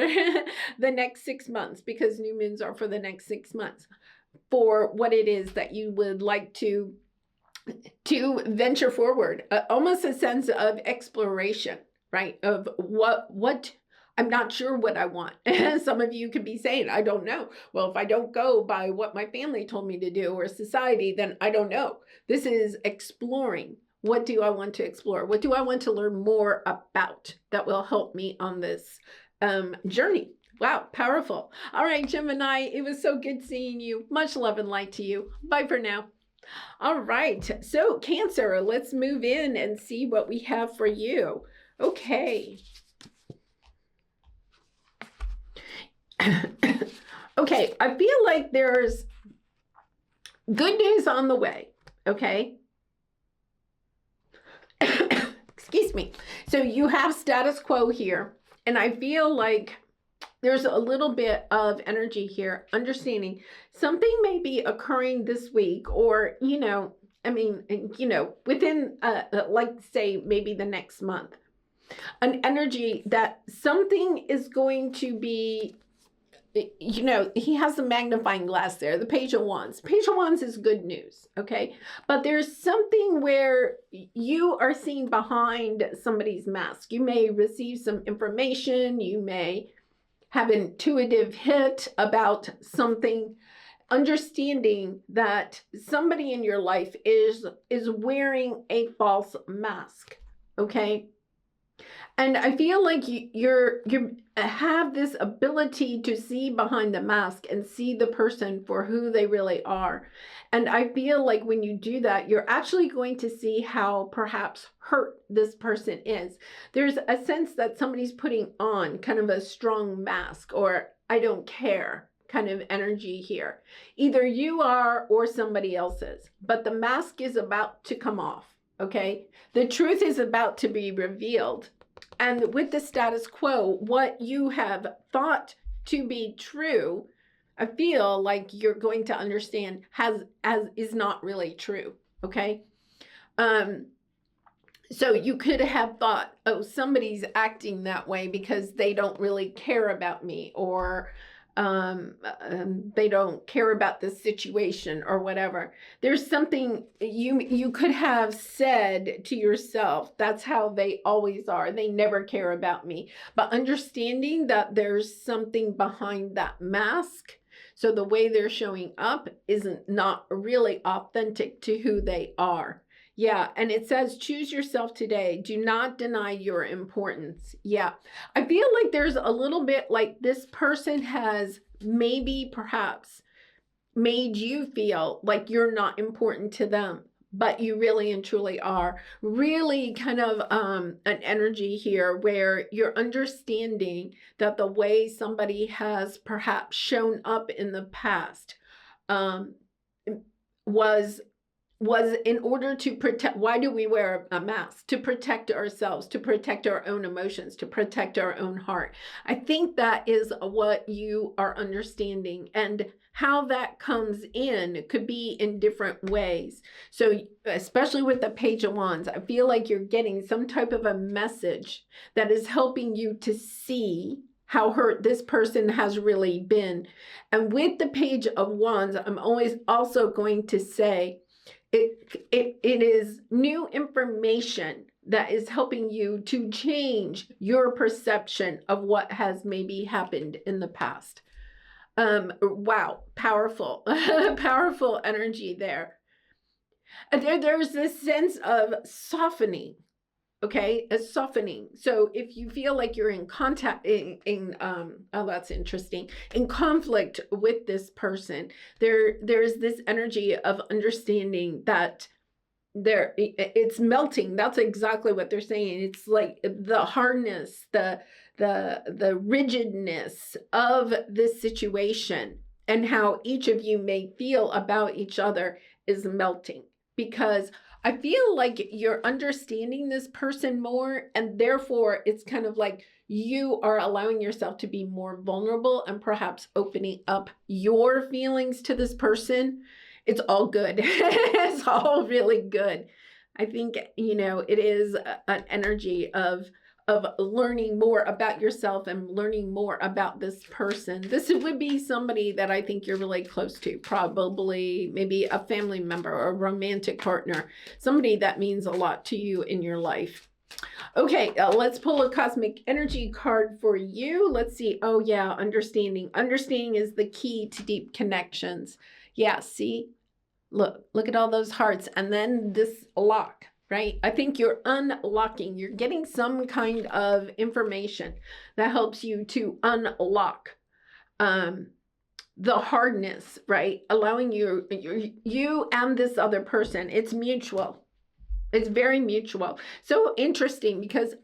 the next 6 months, because new moons are for the next 6 months, for what it is that you would like to venture forward, almost a sense of exploration, right? Of what I'm not sure what I want. Some of you could be saying, I don't know. Well, if I don't go by what my family told me to do or society, then I don't know. This is exploring. What do I want to explore? What do I want to learn more about that will help me on this journey? Wow, powerful. All right, Gemini, it was so good seeing you. Much love and light to you. Bye for now. All right, so Cancer, let's move in and see what we have for you. Okay. Okay, I feel like there's good news on the way, okay? Excuse me. So you have status quo here, and I feel like there's a little bit of energy here, understanding something may be occurring this week, or, you know, I mean, you know, within, like, say, maybe the next month, an energy that something is going to be, you know, he has the magnifying glass there, the Page of Wands. Page of Wands is good news, okay? But there's something where you are seen behind somebody's mask. You may receive some information, you may have an intuitive hit about something, understanding that somebody in your life is wearing a false mask, okay? And I feel like you have this ability to see behind the mask and see the person for who they really are. And I feel like when you do that, you're actually going to see how perhaps hurt this person is. There's a sense that somebody's putting on kind of a strong mask, or I don't care kind of energy here. Either you are or somebody else is, but the mask is about to come off, okay? The truth is about to be revealed. And with the status quo, what you have thought to be true, I feel like you're going to understand is not really true. Okay. So you could have thought, oh, somebody's acting that way because they don't really care about me, or they don't care about the situation, or whatever. There's something you could have said to yourself, that's how they always are. They never care about me. But understanding that there's something behind that mask, so the way they're showing up isn't not really authentic to who they are. Yeah, and it says, choose yourself today. Do not deny your importance. Yeah, I feel like there's a little bit like this person has maybe perhaps made you feel like you're not important to them, but you really and truly are. Really kind of an energy here where you're understanding that the way somebody has perhaps shown up in the past was in order to protect. Why do we wear a mask? To protect ourselves, to protect our own emotions, to protect our own heart. I think that is what you are understanding, and how that comes in could be in different ways. So especially with the Page of Wands, I feel like you're getting some type of a message that is helping you to see how hurt this person has really been. And with the Page of Wands, I'm always also going to say, it is new information that is helping you to change your perception of what has maybe happened in the past. Wow, powerful, powerful energy there. There's this sense of softening. Okay, a softening. So if you feel like you're in contact oh, that's interesting, in conflict with this person, there's this energy of understanding that it's melting. That's exactly what they're saying. It's like the hardness, the rigidness of this situation, and how each of you may feel about each other is melting, because I feel like you're understanding this person more, and therefore it's kind of like you are allowing yourself to be more vulnerable and perhaps opening up your feelings to this person. It's all good. It's all really good. I think, it is an energy of learning more about yourself and learning more about this person. This would be somebody that I think you're really close to, probably maybe a family member or a romantic partner, somebody that means a lot to you in your life. Okay, let's pull a cosmic energy card for you. Let's see. Oh yeah, understanding. Understanding is the key to deep connections. Yeah, see? Look at all those hearts, and then this lock. Right? I think you're unlocking, you're getting some kind of information that helps you to unlock the hardness, right? Allowing you and this other person, it's mutual. It's very mutual. So interesting, because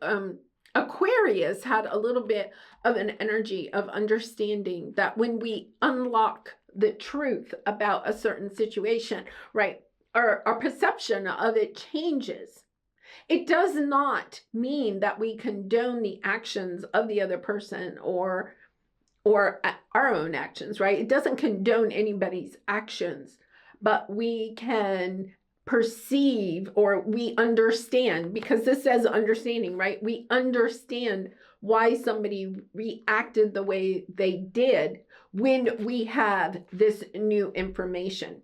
Aquarius had a little bit of an energy of understanding that when we unlock the truth about a certain situation, right? Our perception of it changes. It does not mean that we condone the actions of the other person or our own actions, right? It doesn't condone anybody's actions, but we can perceive, or we understand, because this says understanding, right? We understand why somebody reacted the way they did when we have this new information.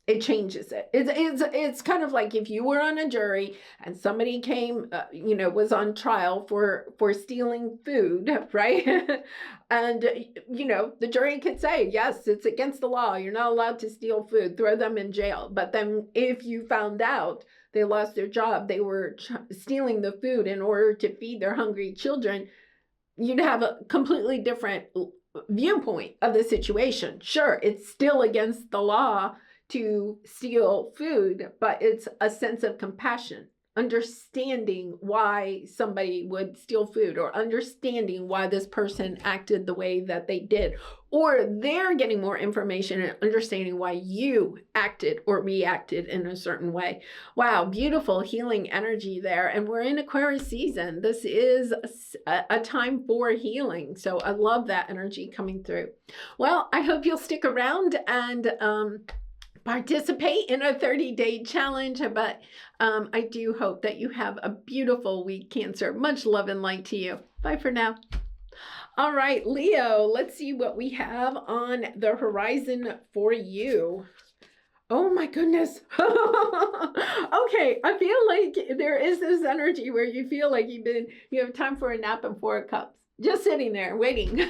It changes it. It's kind of like if you were on a jury and somebody came, was on trial for stealing food, right? And, the jury could say, yes, it's against the law. You're not allowed to steal food. Throw them in jail. But then if you found out they lost their job, they were stealing the food in order to feed their hungry children, you'd have a completely different viewpoint of the situation. Sure, it's still against the law to steal food, but it's a sense of compassion, understanding why somebody would steal food, or understanding why this person acted the way that they did, or they're getting more information and understanding why you acted or reacted in a certain way. Wow, beautiful healing energy there. And we're in Aquarius season. This is a time for healing. So I love that energy coming through. Well, I hope you'll stick around and participate in a 30-day challenge, but I do hope that you have a beautiful week, Cancer. Much love and light to you. Bye for now. All right, Leo, let's see what we have on the horizon for you. Oh my goodness. Okay, I feel like there is this energy where you feel like you have time for a nap and 4 cups. Just sitting there waiting.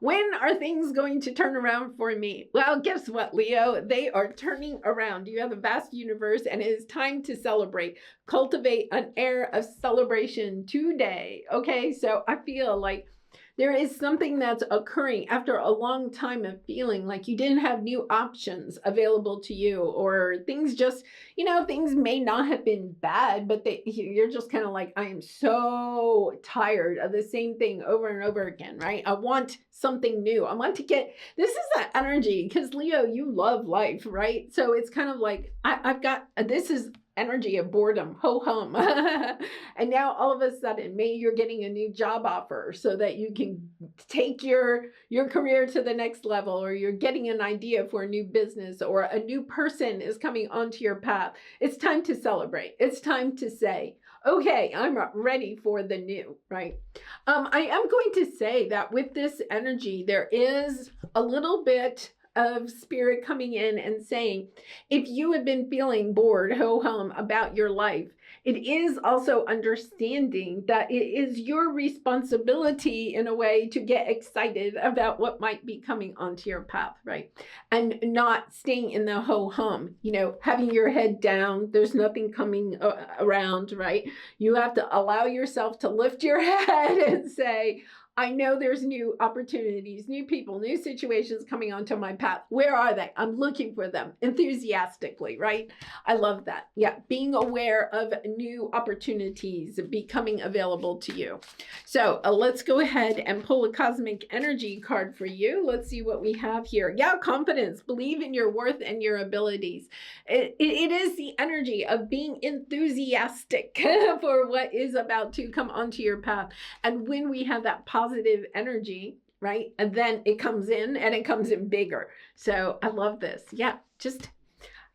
When are things going to turn around for me? Well, guess what, Leo? They are turning around. You have a vast universe, and it is time to celebrate. Cultivate an air of celebration today. Okay, so I feel like there is something that's occurring after a long time of feeling like you didn't have new options available to you, or things just, things may not have been bad, but you're just kind of like, I am so tired of the same thing over and over again, right? I want something new. I want to this is that energy, because Leo, you love life, right? So it's kind of like, this is energy of boredom, ho hum. And now all of a sudden, maybe you're getting a new job offer so that you can take your career to the next level, or you're getting an idea for a new business, or a new person is coming onto your path. It's time to celebrate. It's time to say, okay, I'm ready for the new, right? I am going to say that with this energy, there is a little bit of spirit coming in and saying, if you have been feeling bored, ho-hum, about your life, it is also understanding that it is your responsibility in a way to get excited about what might be coming onto your path, right? And not staying in the ho-hum, having your head down, there's nothing coming around, right? You have to allow yourself to lift your head and say, I know there's new opportunities, new people, new situations coming onto my path. Where are they? I'm looking for them enthusiastically, right? I love that. Yeah, being aware of new opportunities becoming available to you. So let's go ahead and pull a cosmic energy card for you. Let's see what we have here. Yeah, confidence. Believe in your worth and your abilities. It is the energy of being enthusiastic for what is about to come onto your path. And when we have that positive energy, right? And then it comes in, and it comes in bigger. So I love this. Yeah,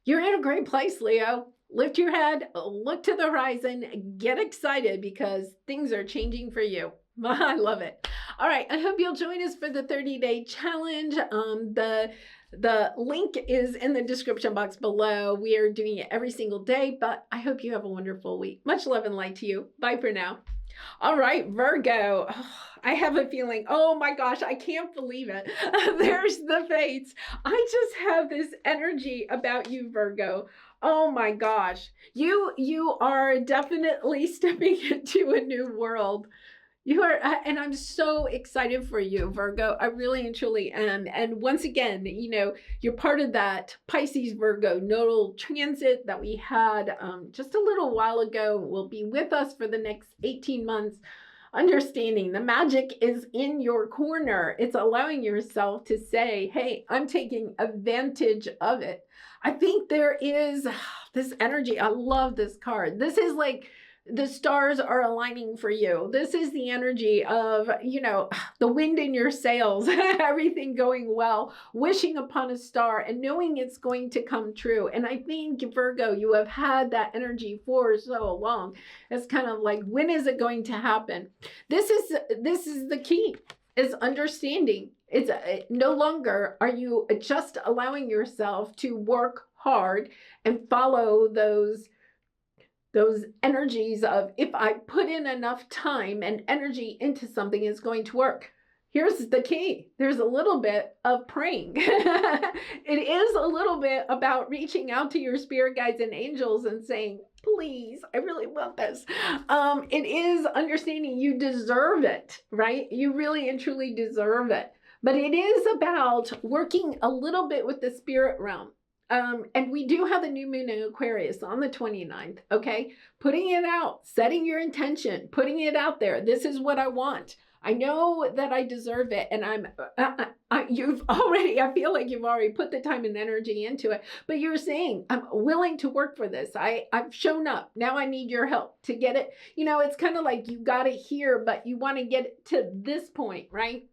you're in a great place, Leo. Lift your head, look to the horizon, get excited, because things are changing for you. I love it. All right, I hope you'll join us for the 30-day challenge. The link is in the description box below. We are doing it every single day, but I hope you have a wonderful week. Much love and light to you. Bye for now. All right, Virgo. I have a feeling, oh my gosh, I can't believe it. There's the fates. I just have this energy about you, Virgo. Oh my gosh. You are definitely stepping into a new world. You are, and I'm so excited for you, Virgo. I really and truly am. And once again, you're part of that Pisces Virgo nodal transit that we had just a little while ago. Will be with us for the next 18 months. Understanding the magic is in your corner. It's allowing yourself to say, hey, I'm taking advantage of it. I think there is this energy. I love this card. This is like, the stars are aligning for you. This is the energy of, the wind in your sails, everything going well, wishing upon a star and knowing it's going to come true. And I think, Virgo, you have had that energy for so long. It's kind of like, when is it going to happen? This is the key, is understanding. It's no longer are you just allowing yourself to work hard and follow those energies of, if I put in enough time and energy into something, it's going to work. Here's the key. There's a little bit of praying. It is a little bit about reaching out to your spirit guides and angels and saying, please, I really want this. It is understanding you deserve it, right? You really and truly deserve it. But it is about working a little bit with the spirit realm. And we do have the new moon in Aquarius on the 29th, okay? Putting it out, setting your intention, putting it out there. This is what I want. I know that I deserve it, and I feel like you've already put the time and energy into it, but you're saying, I'm willing to work for this. I've shown up. Now I need your help to get it. You know, it's kind of like you got it here, but you want to get it to this point, right?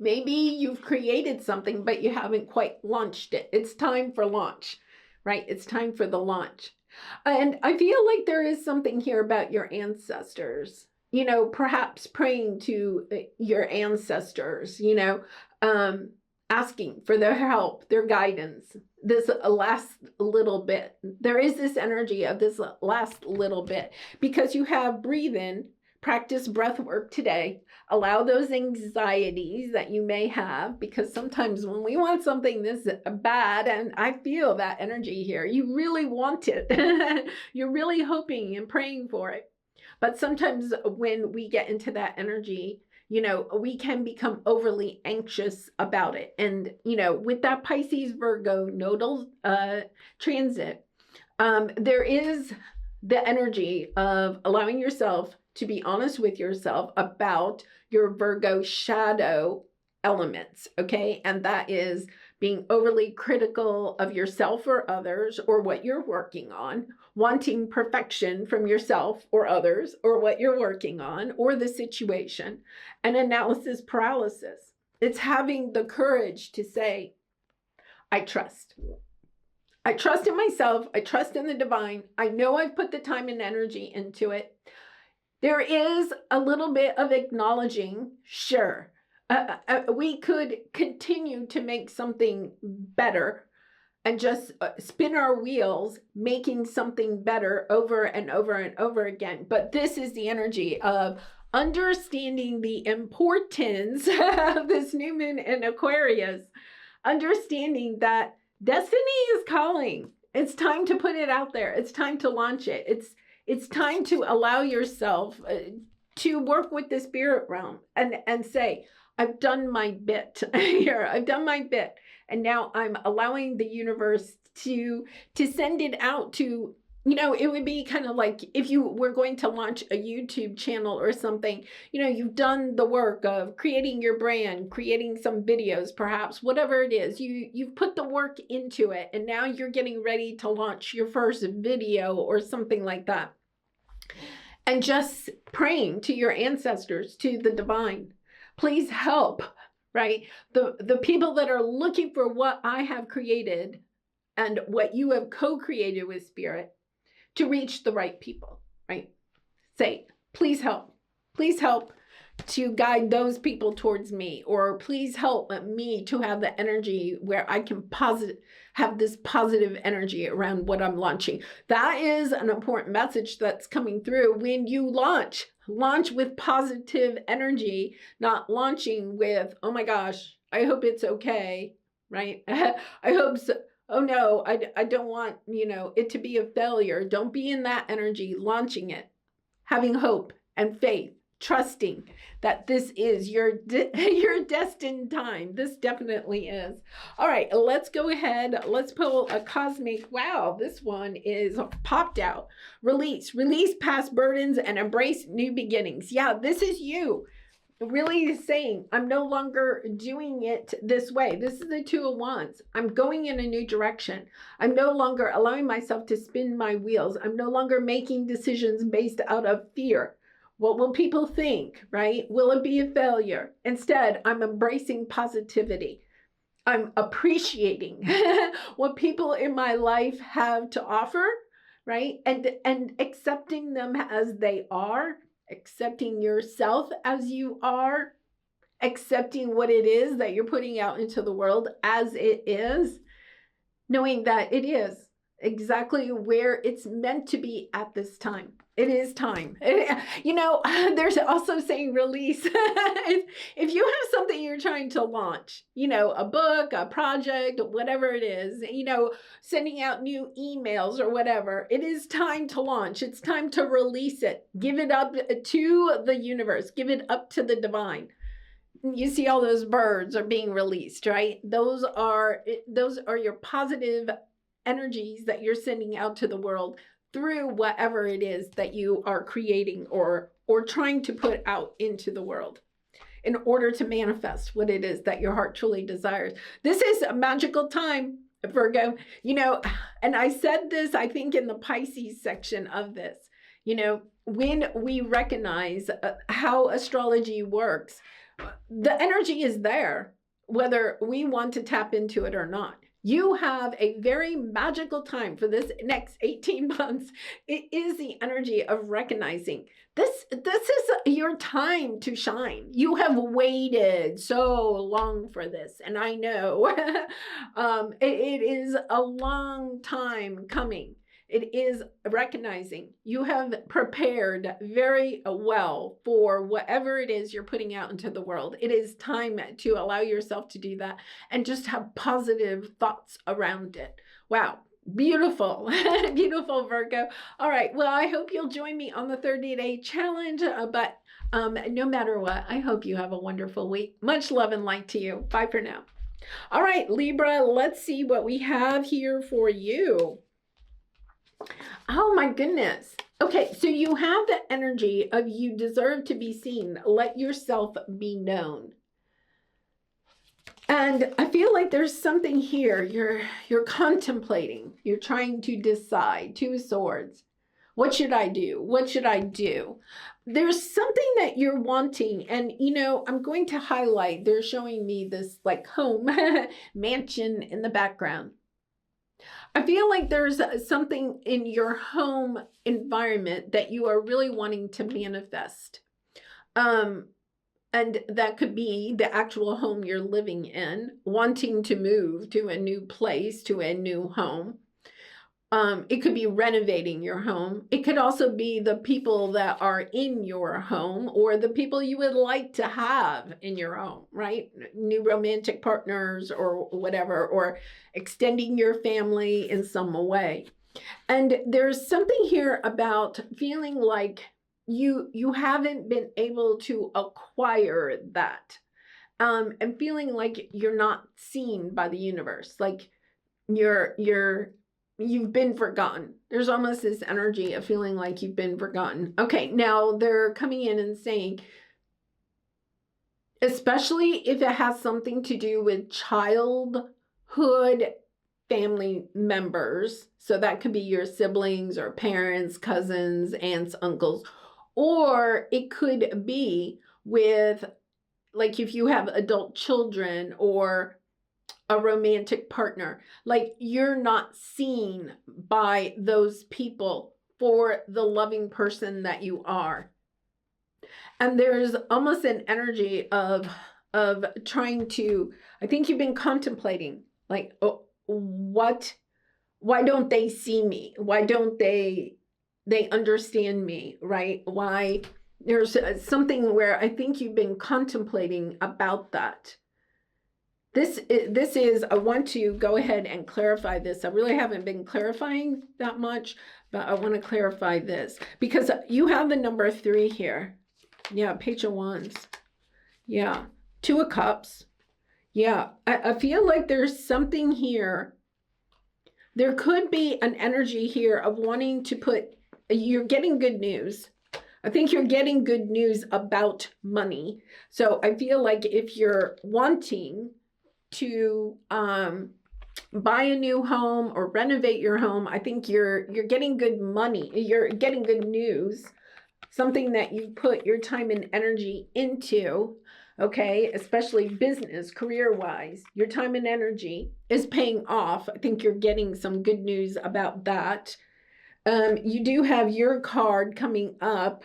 Maybe you've created something, but you haven't quite launched it. It's time for launch, right? It's time for the launch. And I feel like there is something here about your ancestors, you know, perhaps praying to your ancestors, you know, asking for their help, their guidance, this last little bit. There is this energy of this last little bit, because you have breathe in, practice breath work today. Allow those anxieties that you may have, because sometimes when we want something this bad, and I feel that energy here, you really want it. You're really hoping and praying for it. But sometimes when we get into that energy, you know, we can become overly anxious about it. And, you know, with that Pisces Virgo nodal transit, there is the energy of allowing yourself to be honest with yourself about your Virgo shadow elements, okay? And that is being overly critical of yourself or others, or what you're working on, wanting perfection from yourself or others, or what you're working on, or the situation, and analysis paralysis. It's having the courage to say, I trust. I trust in myself. I trust in the divine. I know I've put the time and energy into it. There is a little bit of acknowledging, sure, we could continue to make something better and just spin our wheels, making something better over and over and over again. But this is the energy of understanding the importance of this new moon in Aquarius, understanding that destiny is calling. It's time to put it out there. It's time to launch it. It's time to allow yourself to work with the spirit realm and say, I've done my bit here. I've done my bit. And now I'm allowing the universe to send it out to, you know, it would be kind of like if you were going to launch a YouTube channel or something, you know, you've done the work of creating your brand, creating some videos, perhaps, whatever it is, you've put the work into it. And now you're getting ready to launch your first video or something like that. And just praying to your ancestors, to the divine, please help, right? The people that are looking for what I have created and what you have co-created with spirit to reach the right people, right? Say, please help to guide those people towards me, or please help me to have the energy where I can have this positive energy around what I'm launching. That is an important message that's coming through when you launch with positive energy, not launching with, oh my gosh, I hope it's okay, right? I hope so. Oh no, I don't want, you know, it to be a failure. Don't be in that energy, launching it, having hope and faith, trusting that this is your destined time. This definitely is. All right, let's go ahead. Let's pull a cosmic. Wow, this one is popped out. Release past burdens and embrace new beginnings. Yeah, this is you. Really saying, I'm no longer doing it this way. This is the Two of Wands. I'm going in a new direction. I'm no longer allowing myself to spin my wheels. I'm no longer making decisions based out of fear. What will people think, right? Will it be a failure? Instead, I'm embracing positivity. I'm appreciating what people in my life have to offer, right? And accepting them as they are, accepting yourself as you are, accepting what it is that you're putting out into the world as it is, knowing that it is exactly where it's meant to be at this time. It is time. You know, there's also saying release. If you have something you're trying to launch, you know, a book, a project, whatever it is, you know, sending out new emails or whatever, it is time to launch. It's time to release it. Give it up to the universe. Give it up to the divine. You see all those birds are being released, right? Those are your positive energies that you're sending out to the world through whatever it is that you are creating or trying to put out into the world in order to manifest what it is that your heart truly desires. This is a magical time, Virgo. You know, and I said this, I think, in the Pisces section of this. You know, when we recognize how astrology works, the energy is there, whether we want to tap into it or not. You have a very magical time for this next 18 months. It is the energy of recognizing this is your time to shine. You have waited so long for this, and I know it is a long time coming. It is recognizing you have prepared very well for whatever it is you're putting out into the world. It is time to allow yourself to do that and just have positive thoughts around it. Wow. Beautiful. Beautiful, Virgo. All right. Well, I hope you'll join me on the 30-day challenge. But no matter what, I hope you have a wonderful week. Much love and light to you. Bye for now. All right, Libra, let's see what we have here for you. Oh my goodness. Okay, so you have the energy of you deserve to be seen. Let yourself be known. And I feel like there's something here you're contemplating. You're trying to decide. Two of Swords. What should I do? What should I do? There's something that you're wanting. And, you know, I'm going to highlight. They're showing me this like home mansion in the background. I feel like there's something in your home environment that you are really wanting to manifest. And that could be the actual home you're living in, wanting to move to a new place, to a new home. It could be renovating your home. It could also be the people that are in your home or the people you would like to have in your home, right? New romantic partners or whatever, or extending your family in some way. And there's something here about feeling like you haven't been able to acquire that, and feeling like you're not seen by the universe, like you've been forgotten. There's almost this energy of feeling like you've been forgotten. Okay, now they're coming in and saying, especially if it has something to do with childhood family members, so that could be your siblings or parents, cousins, aunts, uncles, or it could be with, like, if you have adult children or a romantic partner, like you're not seen by those people for the loving person that you are. And there's almost an energy of trying to, I think you've been contemplating, like, oh, why don't they see me? Why don't they understand me, right? Why? There's something where I think you've been contemplating about that. This is, I want to go ahead and clarify this. I really haven't been clarifying that much, but I want to clarify this because you have the number 3 here. Yeah, Page of Wands. Yeah, 2 of Cups. Yeah, I feel like there's something here. There could be an energy here of wanting to put, you're getting good news. I think you're getting good news about money. So I feel like if you're wanting to buy a new home or renovate your home, I think you're getting good money. You're getting good news, something that you put your time and energy into, okay, especially business, career-wise. Your time and energy is paying off. I think you're getting some good news about that. You do have your card coming up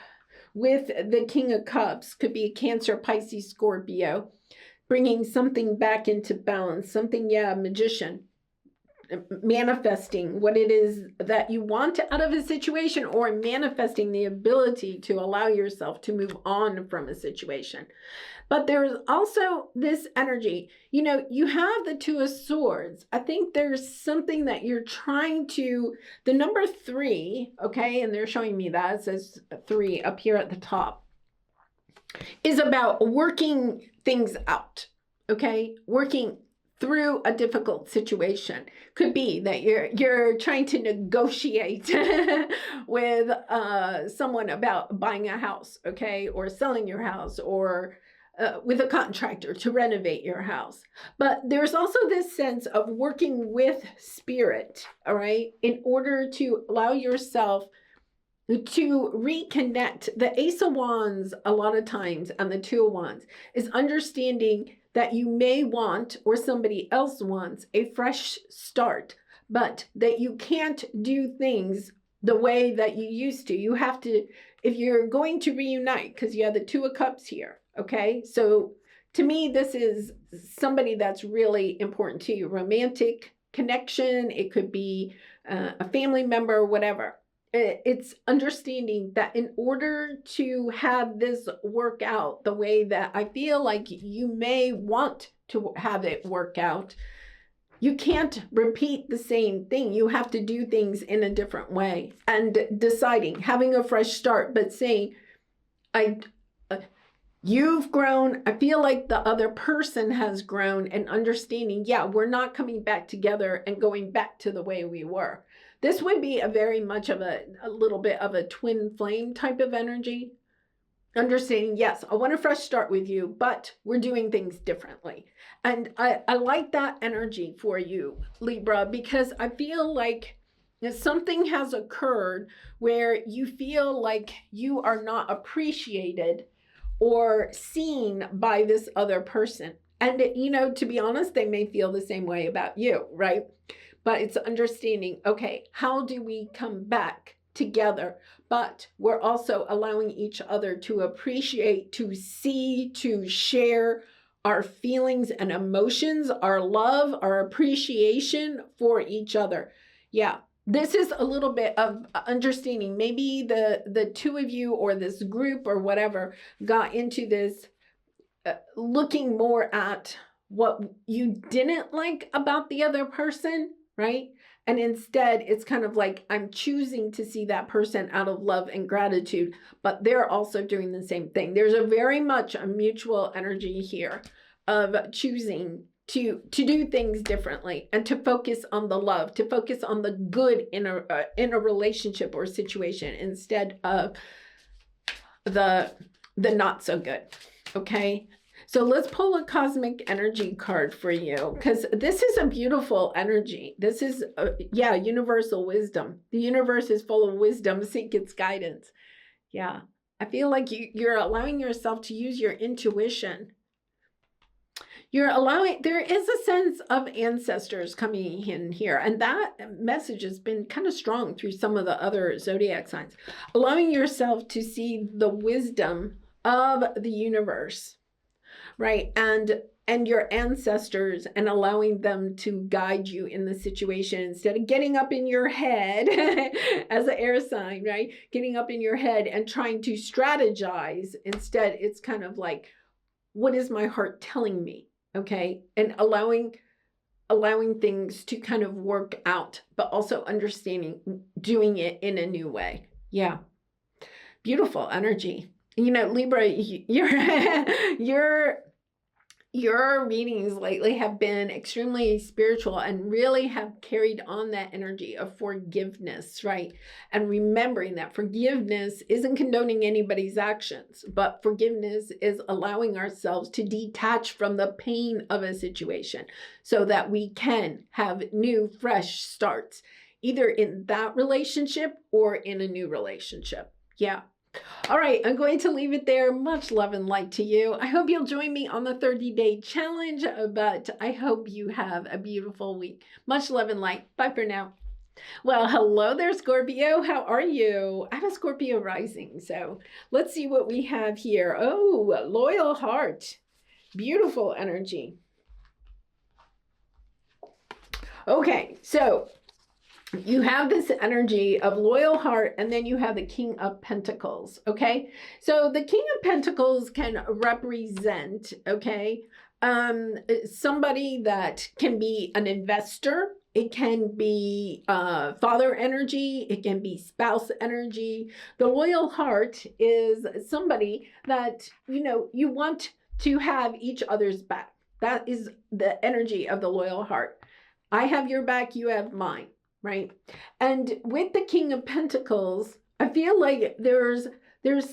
with the King of Cups. Could be Cancer, Pisces, Scorpio. Bringing something back into balance, something, yeah, Magician, manifesting what it is that you want out of a situation or manifesting the ability to allow yourself to move on from a situation. But there's also this energy, you know, you have the 2 of Swords. I think there's something that you're trying to, the number 3, okay, and they're showing me that, it says 3 up here at the top, is about working things out, okay? Working through a difficult situation. Could be that you're trying to negotiate with someone about buying a house, okay, or selling your house, or with a contractor to renovate your house. But there's also this sense of working with spirit, all right, in order to allow yourself to reconnect. The Ace of Wands, a lot of times, and the Two of Wands is understanding that you may want, or somebody else wants, a fresh start, but that you can't do things the way that you used to. You have to, if you're going to reunite, because you have the Two of Cups here, okay? So to me, this is somebody that's really important to you. Romantic connection, it could be a family member, whatever. It's understanding that in order to have this work out the way that I feel like you may want to have it work out, you can't repeat the same thing. You have to do things in a different way, and deciding, having a fresh start, but saying, you've grown, I feel like the other person has grown, and understanding, yeah, we're not coming back together and going back to the way we were. This would be a very much of a little bit of a twin flame type of energy. Understanding, yes, I want a fresh start with you, but we're doing things differently. And I like that energy for you, Libra, because I feel like something has occurred where you feel like you are not appreciated or seen by this other person. And, you know, to be honest, they may feel the same way about you, right? But it's understanding, okay, how do we come back together? But we're also allowing each other to appreciate, to see, to share our feelings and emotions, our love, our appreciation for each other. Yeah, this is a little bit of understanding. Maybe the two of you or this group or whatever got into this looking more at what you didn't like about the other person, right? And instead, it's kind of like, I'm choosing to see that person out of love and gratitude, but they're also doing the same thing. There's a very much a mutual energy here of choosing to do things differently and to focus on the love, to focus on the good in a relationship or situation instead of the not so good, okay? So let's pull a cosmic energy card for you, because this is a beautiful energy. This is, yeah, universal wisdom. The universe is full of wisdom. Seek its guidance. Yeah, I feel like you're allowing yourself to use your intuition. You're allowing, there is a sense of ancestors coming in here. And that message has been kind of strong through some of the other zodiac signs. Allowing yourself to see the wisdom of the universe, right? And your ancestors, and allowing them to guide you in the situation instead of getting up in your head as an air sign, right? Getting up in your head and trying to strategize. Instead, it's kind of like, what is my heart telling me? Okay. And allowing things to kind of work out, but also understanding, doing it in a new way. Yeah. Beautiful energy. You know, Libra, your readings lately have been extremely spiritual and really have carried on that energy of forgiveness, right? And remembering that forgiveness isn't condoning anybody's actions, but forgiveness is allowing ourselves to detach from the pain of a situation so that we can have new, fresh starts, either in that relationship or in a new relationship. Yeah. All right, I'm going to leave it there. Much love and light to you. I hope you'll join me on the 30-day challenge, but I hope you have a beautiful week. Much love and light. Bye for now. Well, hello there, Scorpio. How are you? I have a Scorpio rising, so let's see what we have here. Oh, loyal heart. Beautiful energy. Okay, so you have this energy of loyal heart, and then you have the King of Pentacles, okay? So the King of Pentacles can represent, okay, somebody that can be an investor. It can be father energy. It can be spouse energy. The loyal heart is somebody that, you know, you want to have each other's back. That is the energy of the loyal heart. I have your back, you have mine, right? And with the King of Pentacles, I feel like there's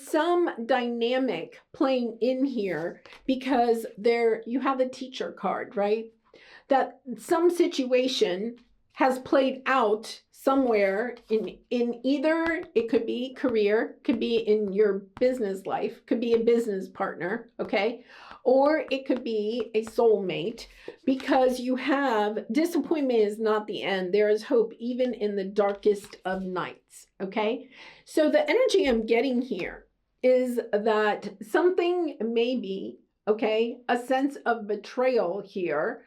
some dynamic playing in here, because there you have the Teacher card, right? That some situation has played out somewhere in either, it could be career, could be in your business life, could be a business partner, okay? Or it could be a soulmate, because you have disappointment is not the end. There is hope even in the darkest of nights, okay? So the energy I'm getting here is that something maybe, okay, a sense of betrayal here,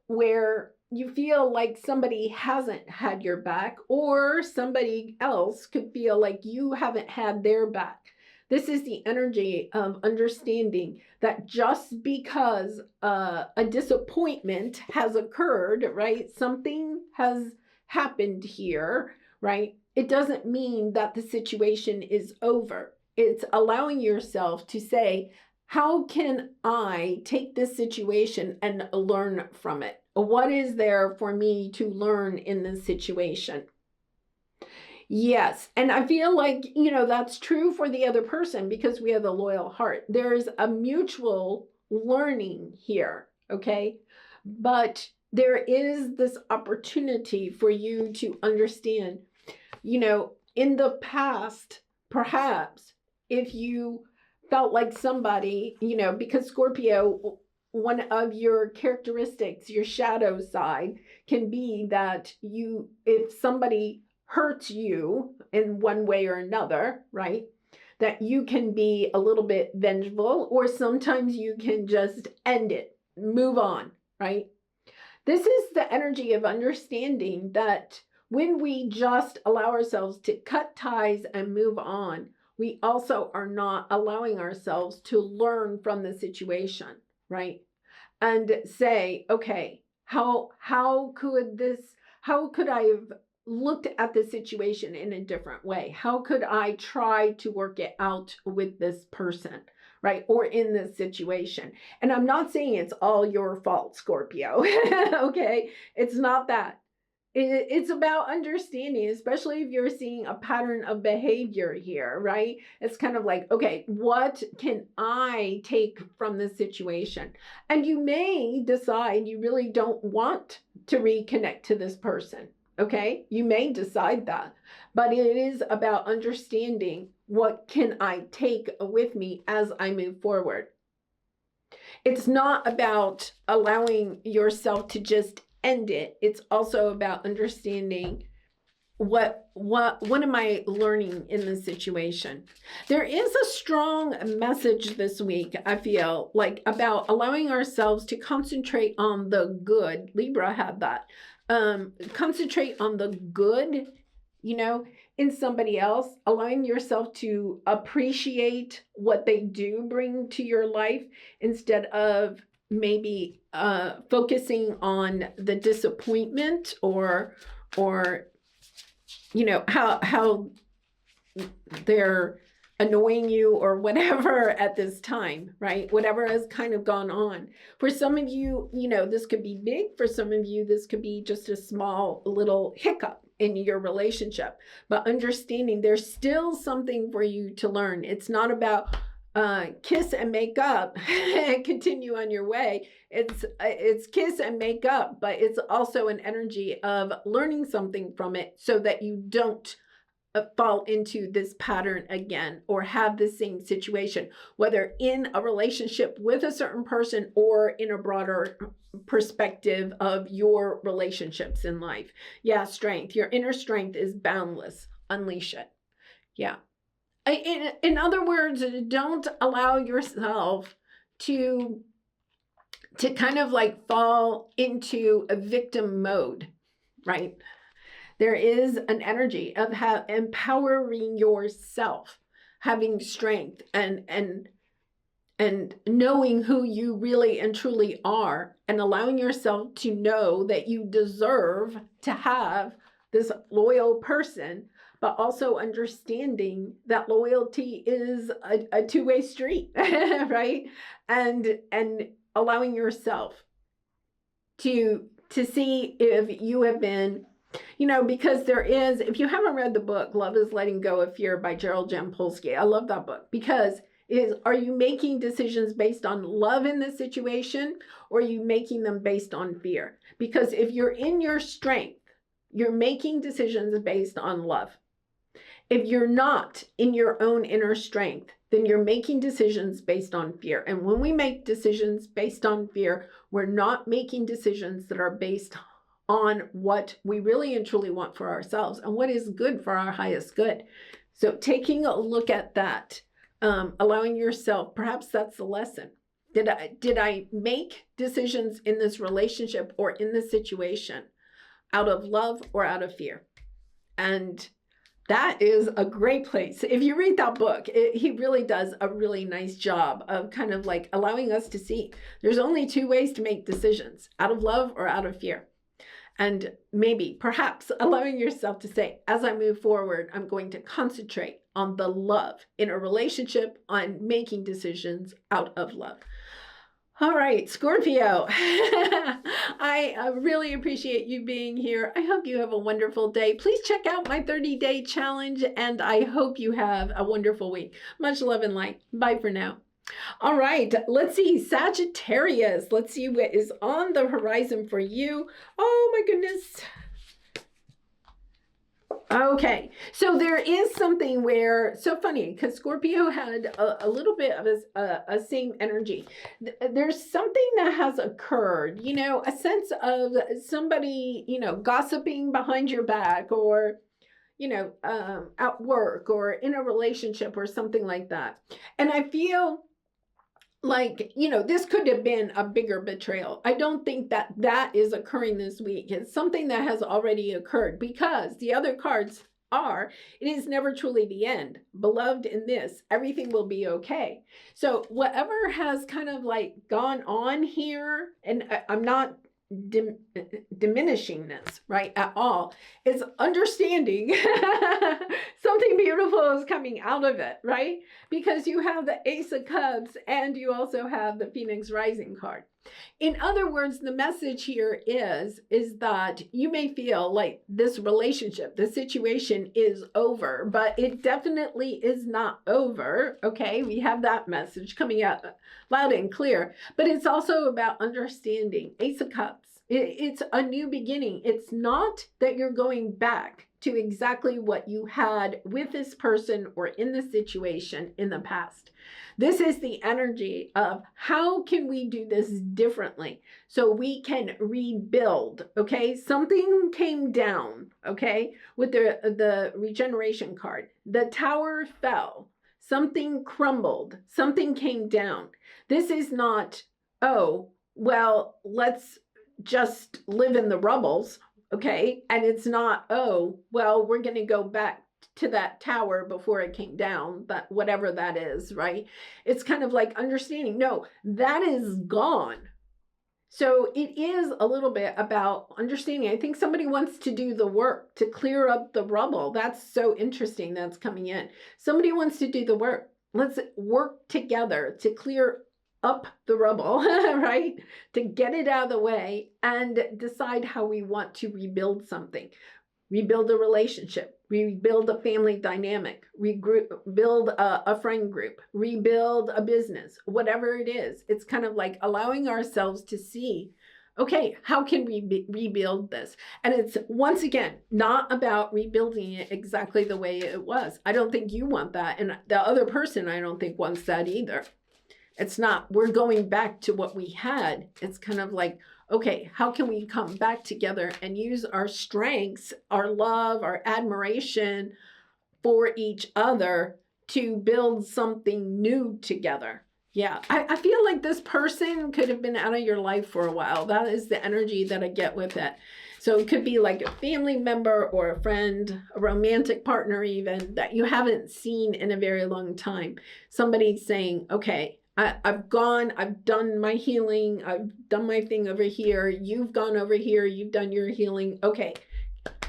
where you feel like somebody hasn't had your back, or somebody else could feel like you haven't had their back. This is the energy of understanding that just because a disappointment has occurred, right? Something has happened here, right? It doesn't mean that the situation is over. It's allowing yourself to say, how can I take this situation and learn from it? What is there for me to learn in this situation? Yes, and I feel like, you know, that's true for the other person, because we have the loyal heart. There is a mutual learning here, okay? But there is this opportunity for you to understand, you know, in the past, perhaps, if you felt like somebody, you know, because Scorpio, one of your characteristics, your shadow side, can be that you, if somebody hurts you in one way or another, right, that you can be a little bit vengeful, or sometimes you can just end it, move on, right? This is the energy of understanding that when we just allow ourselves to cut ties and move on, we also are not allowing ourselves to learn from the situation, right? And say, okay, how could I have looked at the situation in a different way? How could I try to work it out with this person, right? Or in this situation. And I'm not saying it's all your fault, Scorpio. Okay? It's not that. It's about understanding, especially if you're seeing a pattern of behavior here, right? It's kind of like, okay, what can I take from this situation? And you may decide you really don't want to reconnect to this person, okay? You may decide that, but it is about understanding, what can I take with me as I move forward? It's not about allowing yourself to just end it. It's also about understanding what am I learning in this situation. There is a strong message this week, I feel like, about allowing ourselves to concentrate on the good. Libra had that. Concentrate on the good, you know, in somebody else, allowing yourself to appreciate what they do bring to your life, instead of maybe focusing on the disappointment, or you know, how they're annoying you or whatever at this time, right? Whatever has kind of gone on. For some of you, you know, this could be big. For some of you, this could be just a small little hiccup in your relationship. But understanding there's still something for you to learn. It's not about kiss and make up and continue on your way. It's kiss and make up, but it's also an energy of learning something from it, so that you don't fall into this pattern again, or have the same situation, whether in a relationship with a certain person, or in a broader perspective of your relationships in life. Yeah, strength. Your inner strength is boundless. Unleash it. Yeah. In other words, don't allow yourself to kind of like fall into a victim mode, right? There is an energy of empowering yourself, having strength, and knowing who you really and truly are, and allowing yourself to know that you deserve to have this loyal person, but also understanding that loyalty is a two-way street, right? And allowing yourself to see if you have been, you know, because there is, if you haven't read the book, Love is Letting Go of Fear by Gerald Jampolsky, I love that book, because are you making decisions based on love in this situation, or are you making them based on fear? Because if you're in your strength, you're making decisions based on love. If you're not in your own inner strength, then you're making decisions based on fear. And when we make decisions based on fear, we're not making decisions that are based on what we really and truly want for ourselves and what is good for our highest good. So taking a look at that, allowing yourself, perhaps that's the lesson. Did I make decisions in this relationship or in this situation out of love or out of fear? And that is a great place. If you read that book, he really does a really nice job of kind of like allowing us to see there's only two ways to make decisions, out of love or out of fear. And maybe, perhaps, allowing yourself to say, as I move forward, I'm going to concentrate on the love in a relationship, on making decisions out of love. All right, Scorpio, I really appreciate you being here. I hope you have a wonderful day. Please check out my 30-day challenge, and I hope you have a wonderful week. Much love and light. Bye for now. All right, let's see, Sagittarius. Let's see what is on the horizon for you. Oh my goodness. Okay, so there is something where, so funny, because Scorpio had a little bit of a same energy. There's something that has occurred, you know, a sense of somebody, you know, gossiping behind your back, or, you know, at work or in a relationship or something like that. And I feel like, you know, this could have been a bigger betrayal. I don't think that that is occurring this week. It's something that has already occurred, because the other cards are, it is never truly the end. Beloved, in this, everything will be okay. So whatever has kind of like gone on here, and I'm not diminishing this, right, at all, is understanding something beautiful is coming out of it, right? Because you have the Ace of Cups and you also have the Phoenix Rising card. In other words, the message here is that you may feel like this relationship, the situation is over, but it definitely is not over. Okay, we have that message coming out loud and clear, but it's also about understanding. Ace of Cups. It's a new beginning. It's not that you're going back to exactly what you had with this person or in the situation in the past. This is the energy of how can we do this differently so we can rebuild, okay? Something came down, okay, with the regeneration card. The tower fell. Something crumbled. Something came down. This is not, oh, well, let's just live in the rubbles, okay? And it's not, oh, well, we're going to go back to that tower before it came down, but whatever that is, right? It's kind of like understanding, no, that is gone. So it is a little bit about understanding. I think somebody wants to do the work to clear up the rubble. That's so interesting. That's coming in. Somebody wants to do the work. Let's work together to clear up the rubble, right? To get it out of the way and decide how we want to rebuild something. Rebuild a relationship, rebuild a family dynamic, rebuild a friend group, rebuild a business, whatever it is. It's kind of like allowing ourselves to see, okay, how can we rebuild this? And it's, once again, not about rebuilding it exactly the way it was. I don't think you want that. And the other person, I don't think, wants that either. It's not, we're going back to what we had. It's kind of like, okay, how can we come back together and use our strengths, our love, our admiration for each other to build something new together? Yeah, I feel like this person could have been out of your life for a while. That is the energy that I get with it. So it could be like a family member or a friend, a romantic partner even, that you haven't seen in a very long time. Somebody saying, okay, I've gone, I've done my healing, I've done my thing over here, you've gone over here, you've done your healing. Okay,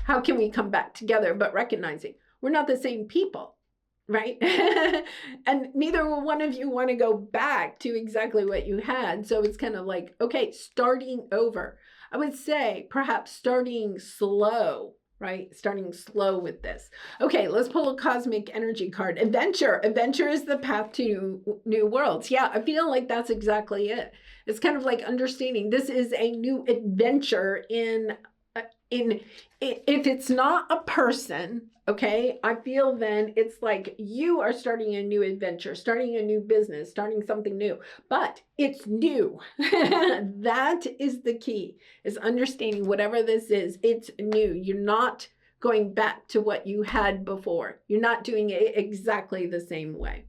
how can we come back together? But recognizing we're not the same people, right? And neither will one of you want to go back to exactly what you had. So it's kind of like, okay, starting over. I would say perhaps starting slow, right? Starting slow with this. Okay, let's pull a cosmic energy card. Adventure. Adventure is the path to new worlds. Yeah, I feel like that's exactly it. It's kind of like understanding this is a new adventure in if it's not a person, okay, I feel then it's like you are starting a new adventure, starting a new business, starting something new, but it's new. That is the key, is understanding whatever this is, it's new. You're not going back to what you had before. You're not doing it exactly the same way.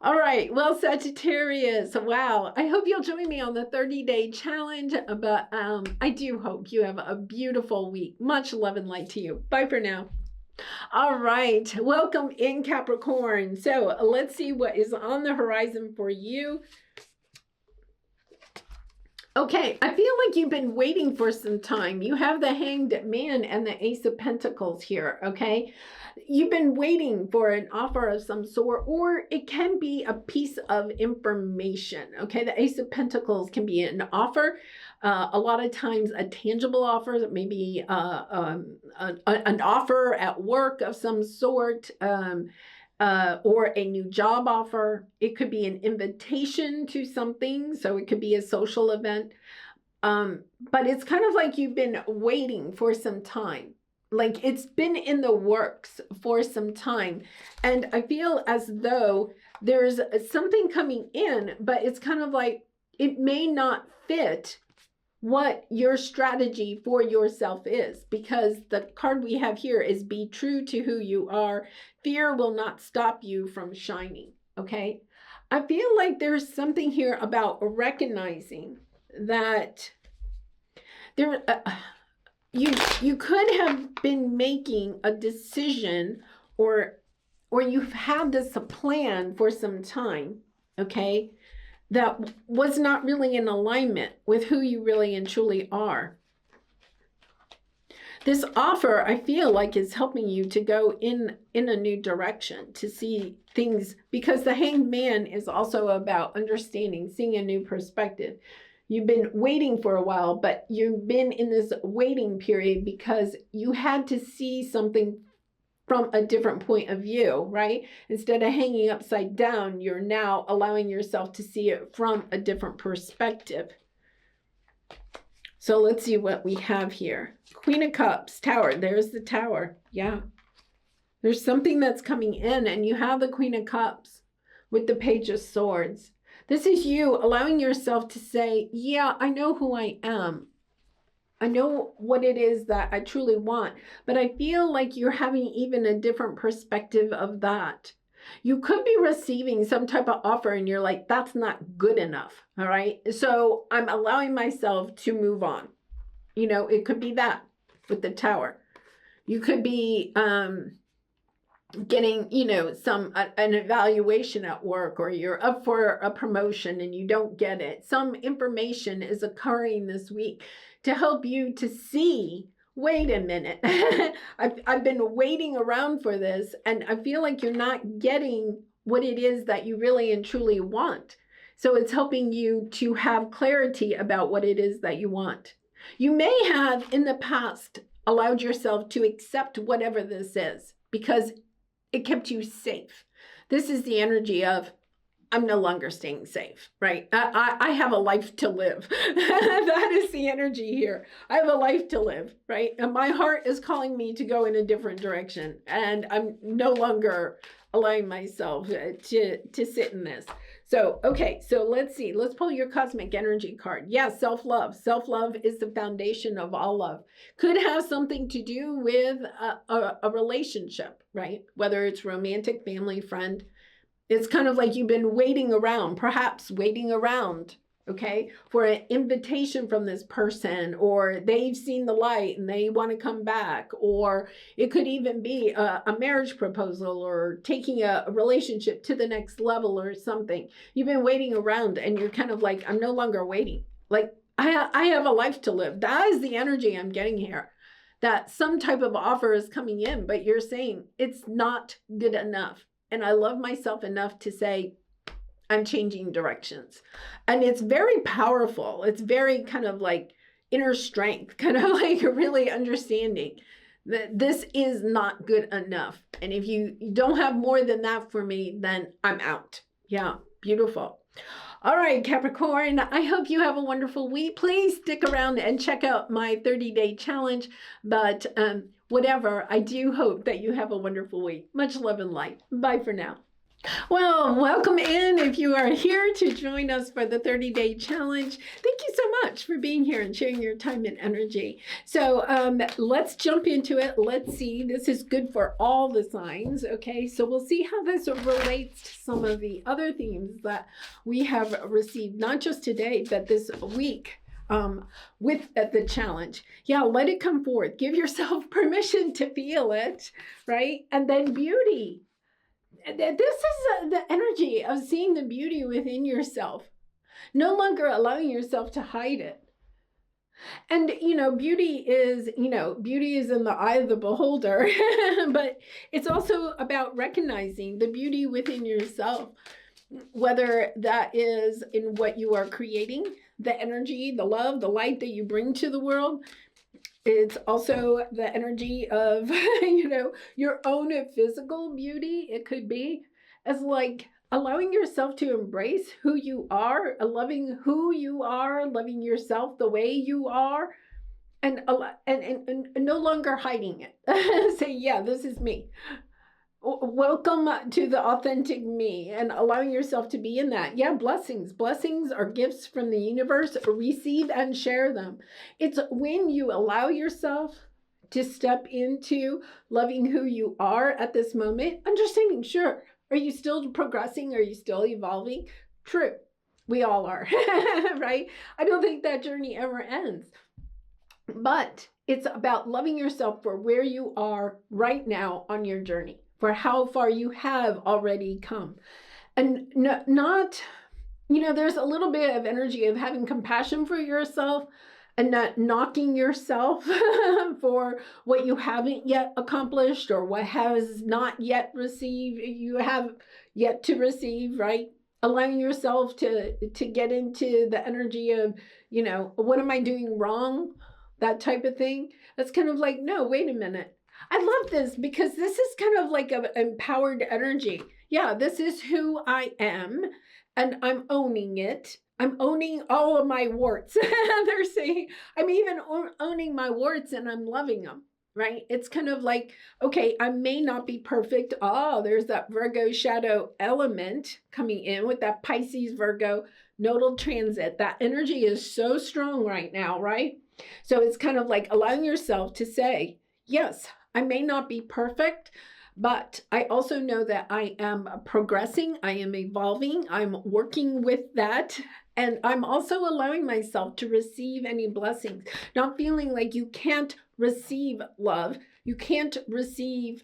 All right, well, Sagittarius, wow. I hope you'll join me on the 30-day challenge, but I do hope you have a beautiful week. Much love and light to you. Bye for now. All right, welcome in Capricorn. So let's see what is on the horizon for you. Okay, I feel like you've been waiting for some time. You have the Hanged Man and the Ace of Pentacles here, okay? You've been waiting for an offer of some sort, or it can be a piece of information, okay? The Ace of Pentacles can be an offer, a lot of times a tangible offer, maybe an offer at work of some sort, or a new job offer. It could be an invitation to something, so it could be a social event. But it's kind of like you've been waiting for some time. Like it's been in the works for some time. And I feel as though there's something coming in, but it's kind of like it may not fit what your strategy for yourself is, because the card we have here is be true to who you are. Fear will not stop you from shining, okay? I feel like there's something here about recognizing that there you could have been making a decision, or you've had this plan for some time, okay, that was not really in alignment with who you really and truly are. This offer, I feel like, is helping you to go in a new direction, to see things, because the Hanged Man is also about understanding, seeing a new perspective. You've been waiting for a while, but you've been in this waiting period because you had to see something from a different point of view, right? Instead of hanging upside down, you're now allowing yourself to see it from a different perspective. So let's see what we have here. Queen of Cups, Tower. There's the Tower. Yeah. There's something that's coming in, and you have the Queen of Cups with the Page of Swords. This is you allowing yourself to say, yeah, I know who I am. I know what it is that I truly want, but I feel like you're having even a different perspective of that. You could be receiving some type of offer and you're like, that's not good enough, all right? So I'm allowing myself to move on. You know, it could be that with the Tower. You could be getting, you know, an evaluation at work, or you're up for a promotion and you don't get it. Some information is occurring this week to help you to see, wait a minute, I've been waiting around for this, and I feel like you're not getting what it is that you really and truly want. So it's helping you to have clarity about what it is that you want. You may have in the past allowed yourself to accept whatever this is because it kept you safe. This is the energy of, I'm no longer staying safe, right? I have a life to live. That is the energy here. I have a life to live, right? And my heart is calling me to go in a different direction. And I'm no longer allowing myself to sit in this. So, okay, so let's see. Let's pull your cosmic energy card. Yes, self-love. Self-love is the foundation of all love. Could have something to do with a relationship, right? Whether it's romantic, family, friend. It's kind of like you've been waiting around, perhaps waiting around, okay, for an invitation from this person, or they've seen the light and they want to come back, or it could even be a marriage proposal, or taking a relationship to the next level or something. You've been waiting around and you're kind of like, I'm no longer waiting. Like, I have a life to live. That is the energy I'm getting here. That some type of offer is coming in, but you're saying it's not good enough. And I love myself enough to say, I'm changing directions. And it's very powerful. It's very kind of like, inner strength, kind of like really understanding that this is not good enough. And if you don't have more than that for me, then I'm out. Yeah, beautiful. All right, Capricorn, I hope you have a wonderful week. Please stick around and check out my 30-day challenge. But whatever, I do hope that you have a wonderful week. Much love and light. Bye for now. Well, welcome in if you are here to join us for the 30-day challenge. Thank you so much for being here and sharing your time and energy. So let's jump into it. Let's see. This is good for all the signs. Okay, so we'll see how this relates to some of the other themes that we have received, not just today, but this week. With the challenge. Yeah, let it come forth. Give yourself permission to feel it, right? And then beauty. This is the energy of seeing the beauty within yourself, no longer allowing yourself to hide it. And, beauty is in the eye of the beholder, but it's also about recognizing the beauty within yourself, whether that is in what you are creating, the energy, the love, the light that you bring to the world. It's also the energy of, your own physical beauty. It could be as like allowing yourself to embrace who you are, loving who you are, loving yourself the way you are, and no longer hiding it. Say, yeah, this is me. Welcome to the authentic me, and allowing yourself to be in that. Yeah, blessings. Blessings are gifts from the universe. Receive and share them. It's when you allow yourself to step into loving who you are at this moment, understanding, sure, are you still progressing? Are you still evolving? True. We all are, right? I don't think that journey ever ends. But it's about loving yourself for where you are right now on your journey, for how far you have already come. And not, there's a little bit of energy of having compassion for yourself and not knocking yourself for what you haven't yet accomplished or what has not yet received, you have yet to receive, right? Allowing yourself to get into the energy of, what am I doing wrong? That type of thing. That's kind of like, no, wait a minute. I love this because this is kind of like an empowered energy. Yeah, this is who I am, and I'm owning it. I'm owning all of my warts. They're saying, I'm even owning my warts and I'm loving them, right? It's kind of like, okay, I may not be perfect. Oh, there's that Virgo shadow element coming in with that Pisces Virgo nodal transit. That energy is so strong right now, right? So it's kind of like allowing yourself to say, yes, I may not be perfect, but I also know that I am progressing, I am evolving, I'm working with that, and I'm also allowing myself to receive any blessings, not feeling like you can't receive love, you can't receive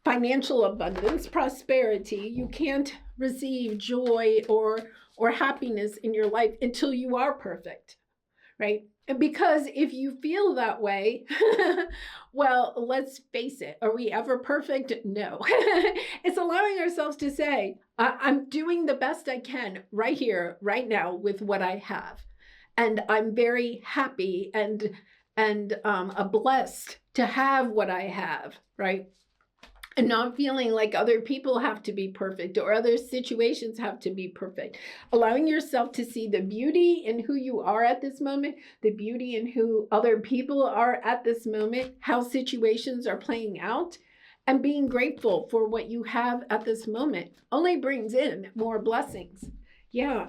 financial abundance, prosperity, you can't receive joy or happiness in your life until you are perfect, right? Because if you feel that way, well, let's face it, are we ever perfect? No. It's allowing ourselves to say, I'm doing the best I can right here, right now with what I have. And I'm very happy and blessed to have what I have, right? And not feeling like other people have to be perfect or other situations have to be perfect. Allowing yourself to see the beauty in who you are at this moment, the beauty in who other people are at this moment, how situations are playing out, and being grateful for what you have at this moment only brings in more blessings. Yeah.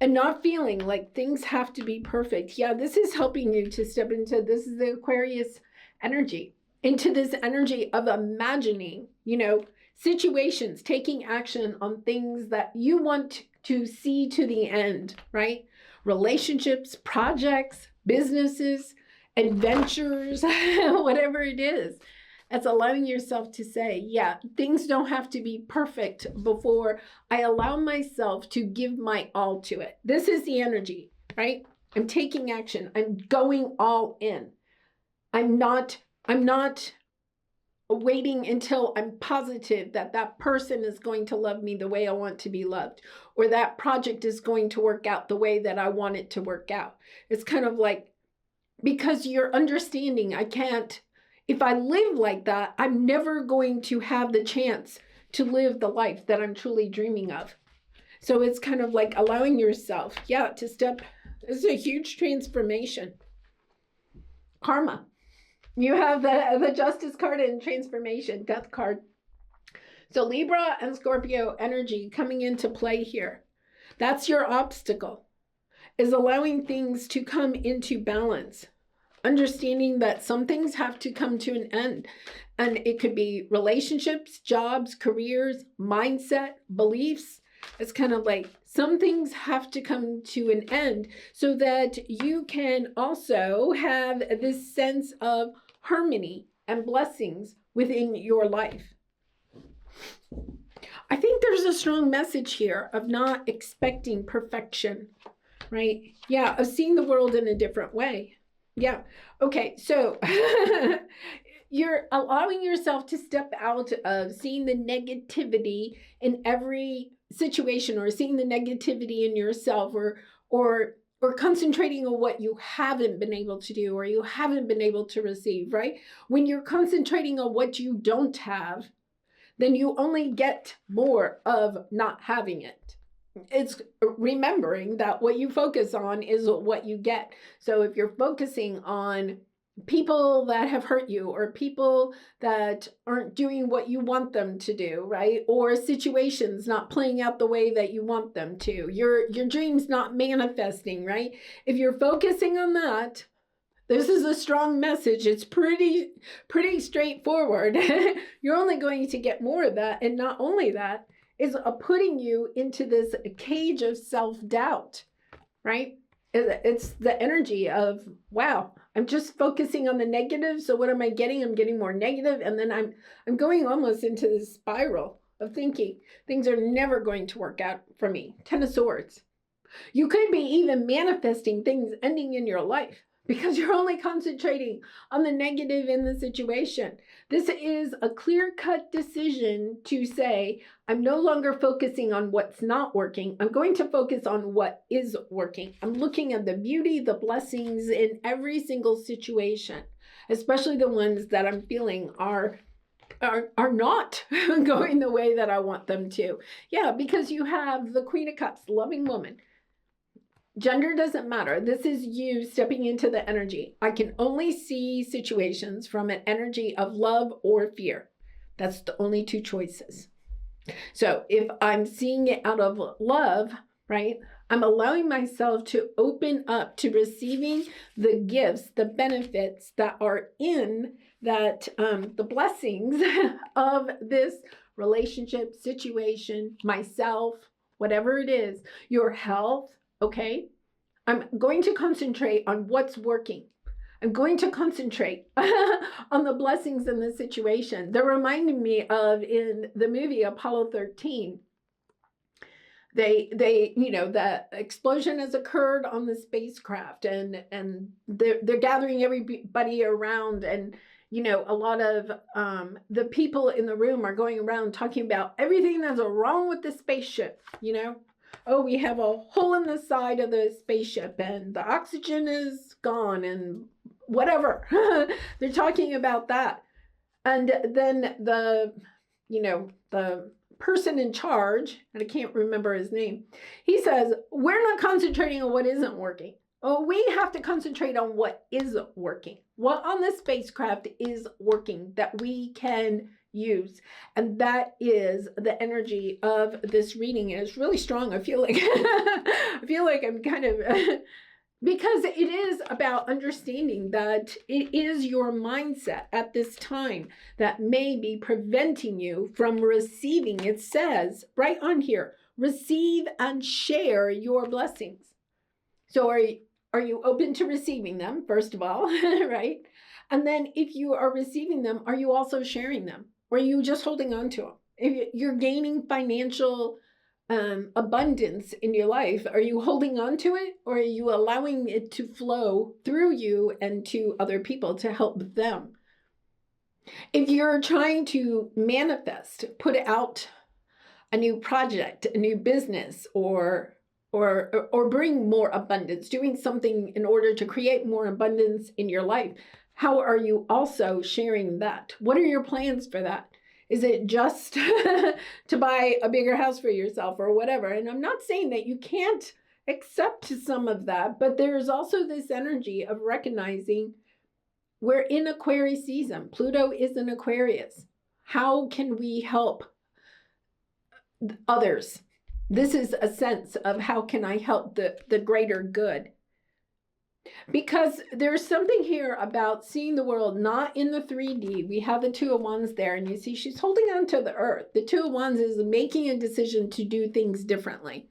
And not feeling like things have to be perfect. Yeah, this is helping you to step into, this is the Aquarius energy, into this energy of imagining, situations, taking action on things that you want to see to the end, right? Relationships, projects, businesses, adventures, whatever it is. It's allowing yourself to say, yeah, things don't have to be perfect before I allow myself to give my all to it. This is the energy, right? I'm taking action. I'm going all in. I'm not waiting until I'm positive that that person is going to love me the way I want to be loved, or that project is going to work out the way that I want it to work out. It's kind of like because you're understanding if I live like that, I'm never going to have the chance to live the life that I'm truly dreaming of. So it's kind of like allowing yourself, to step. This is a huge transformation. Karma. You have the Justice card and transformation, Death card. So Libra and Scorpio energy coming into play here. That's your obstacle, is allowing things to come into balance. Understanding that some things have to come to an end. And it could be relationships, jobs, careers, mindset, beliefs. It's kind of like some things have to come to an end so that you can also have this sense of harmony and blessings within your life. I think there's a strong message here of not expecting perfection, right? Yeah, of seeing the world in a different way. Yeah. Okay. So you're allowing yourself to step out of seeing the negativity in every situation, or seeing the negativity in yourself, or concentrating on what you haven't been able to do, or you haven't been able to receive, right? When you're concentrating on what you don't have, then you only get more of not having it. It's remembering that what you focus on is what you get. So if you're focusing on people that have hurt you, or people that aren't doing what you want them to do, right? Or situations not playing out the way that you want them to, your dreams not manifesting, right? If you're focusing on that, this is a strong message. It's pretty straightforward. You're only going to get more of that. And not only that, is putting you into this cage of self-doubt, right? It's the energy of, wow, I'm just focusing on the negative. So what am I getting? I'm getting more negative. And then I'm going almost into this spiral of thinking things are never going to work out for me. 10 of Swords. You could be even manifesting things ending in your life, because you're only concentrating on the negative in the situation. This is a clear-cut decision to say, I'm no longer focusing on what's not working. I'm going to focus on what is working. I'm looking at the beauty, the blessings in every single situation, especially the ones that I'm feeling are not going the way that I want them to. Yeah, because you have the Queen of Cups, loving woman. Gender doesn't matter. This is you stepping into the energy. I can only see situations from an energy of love or fear. That's the only two choices. So if I'm seeing it out of love, right, I'm allowing myself to open up to receiving the gifts, the benefits that are in that, the blessings of this relationship, situation, myself, whatever it is, your health. Okay, I'm going to concentrate on what's working. I'm going to concentrate on the blessings in the situation. They're reminding me of, in the movie Apollo 13, they the explosion has occurred on the spacecraft, and they're gathering everybody around, and a lot of the people in the room are going around talking about everything that's wrong with the spaceship. Oh, we have a hole in the side of the spaceship, and the oxygen is gone, and whatever. They're talking about that. And then the person in charge, and I can't remember his name, he says, we're not concentrating on what isn't working. Oh, we have to concentrate on what is working. What on the spacecraft is working that we can use. And that is the energy of this reading. And it's really strong. I feel like I'm kind of because it is about understanding that it is your mindset at this time that may be preventing you from receiving. It says right on here, receive and share your blessings. So are you open to receiving them, first of all, right? And then if you are receiving them, are you also sharing them? Or are you just holding on to them? If you're gaining financial abundance in your life, are you holding on to it, or are you allowing it to flow through you and to other people to help them? If you're trying to manifest, put out a new project, a new business, or or bring more abundance, doing something in order to create more abundance in your life. How are you also sharing that? What are your plans for that? Is it just to buy a bigger house for yourself or whatever? And I'm not saying that you can't accept some of that, but there's also this energy of recognizing we're in Aquarius season. Pluto is in Aquarius. How can we help others? This is a sense of how can I help the greater good? Because there's something here about seeing the world not in the 3D. We have the Two of Wands there, and you see she's holding on to the earth. The Two of Wands is making a decision to do things differently.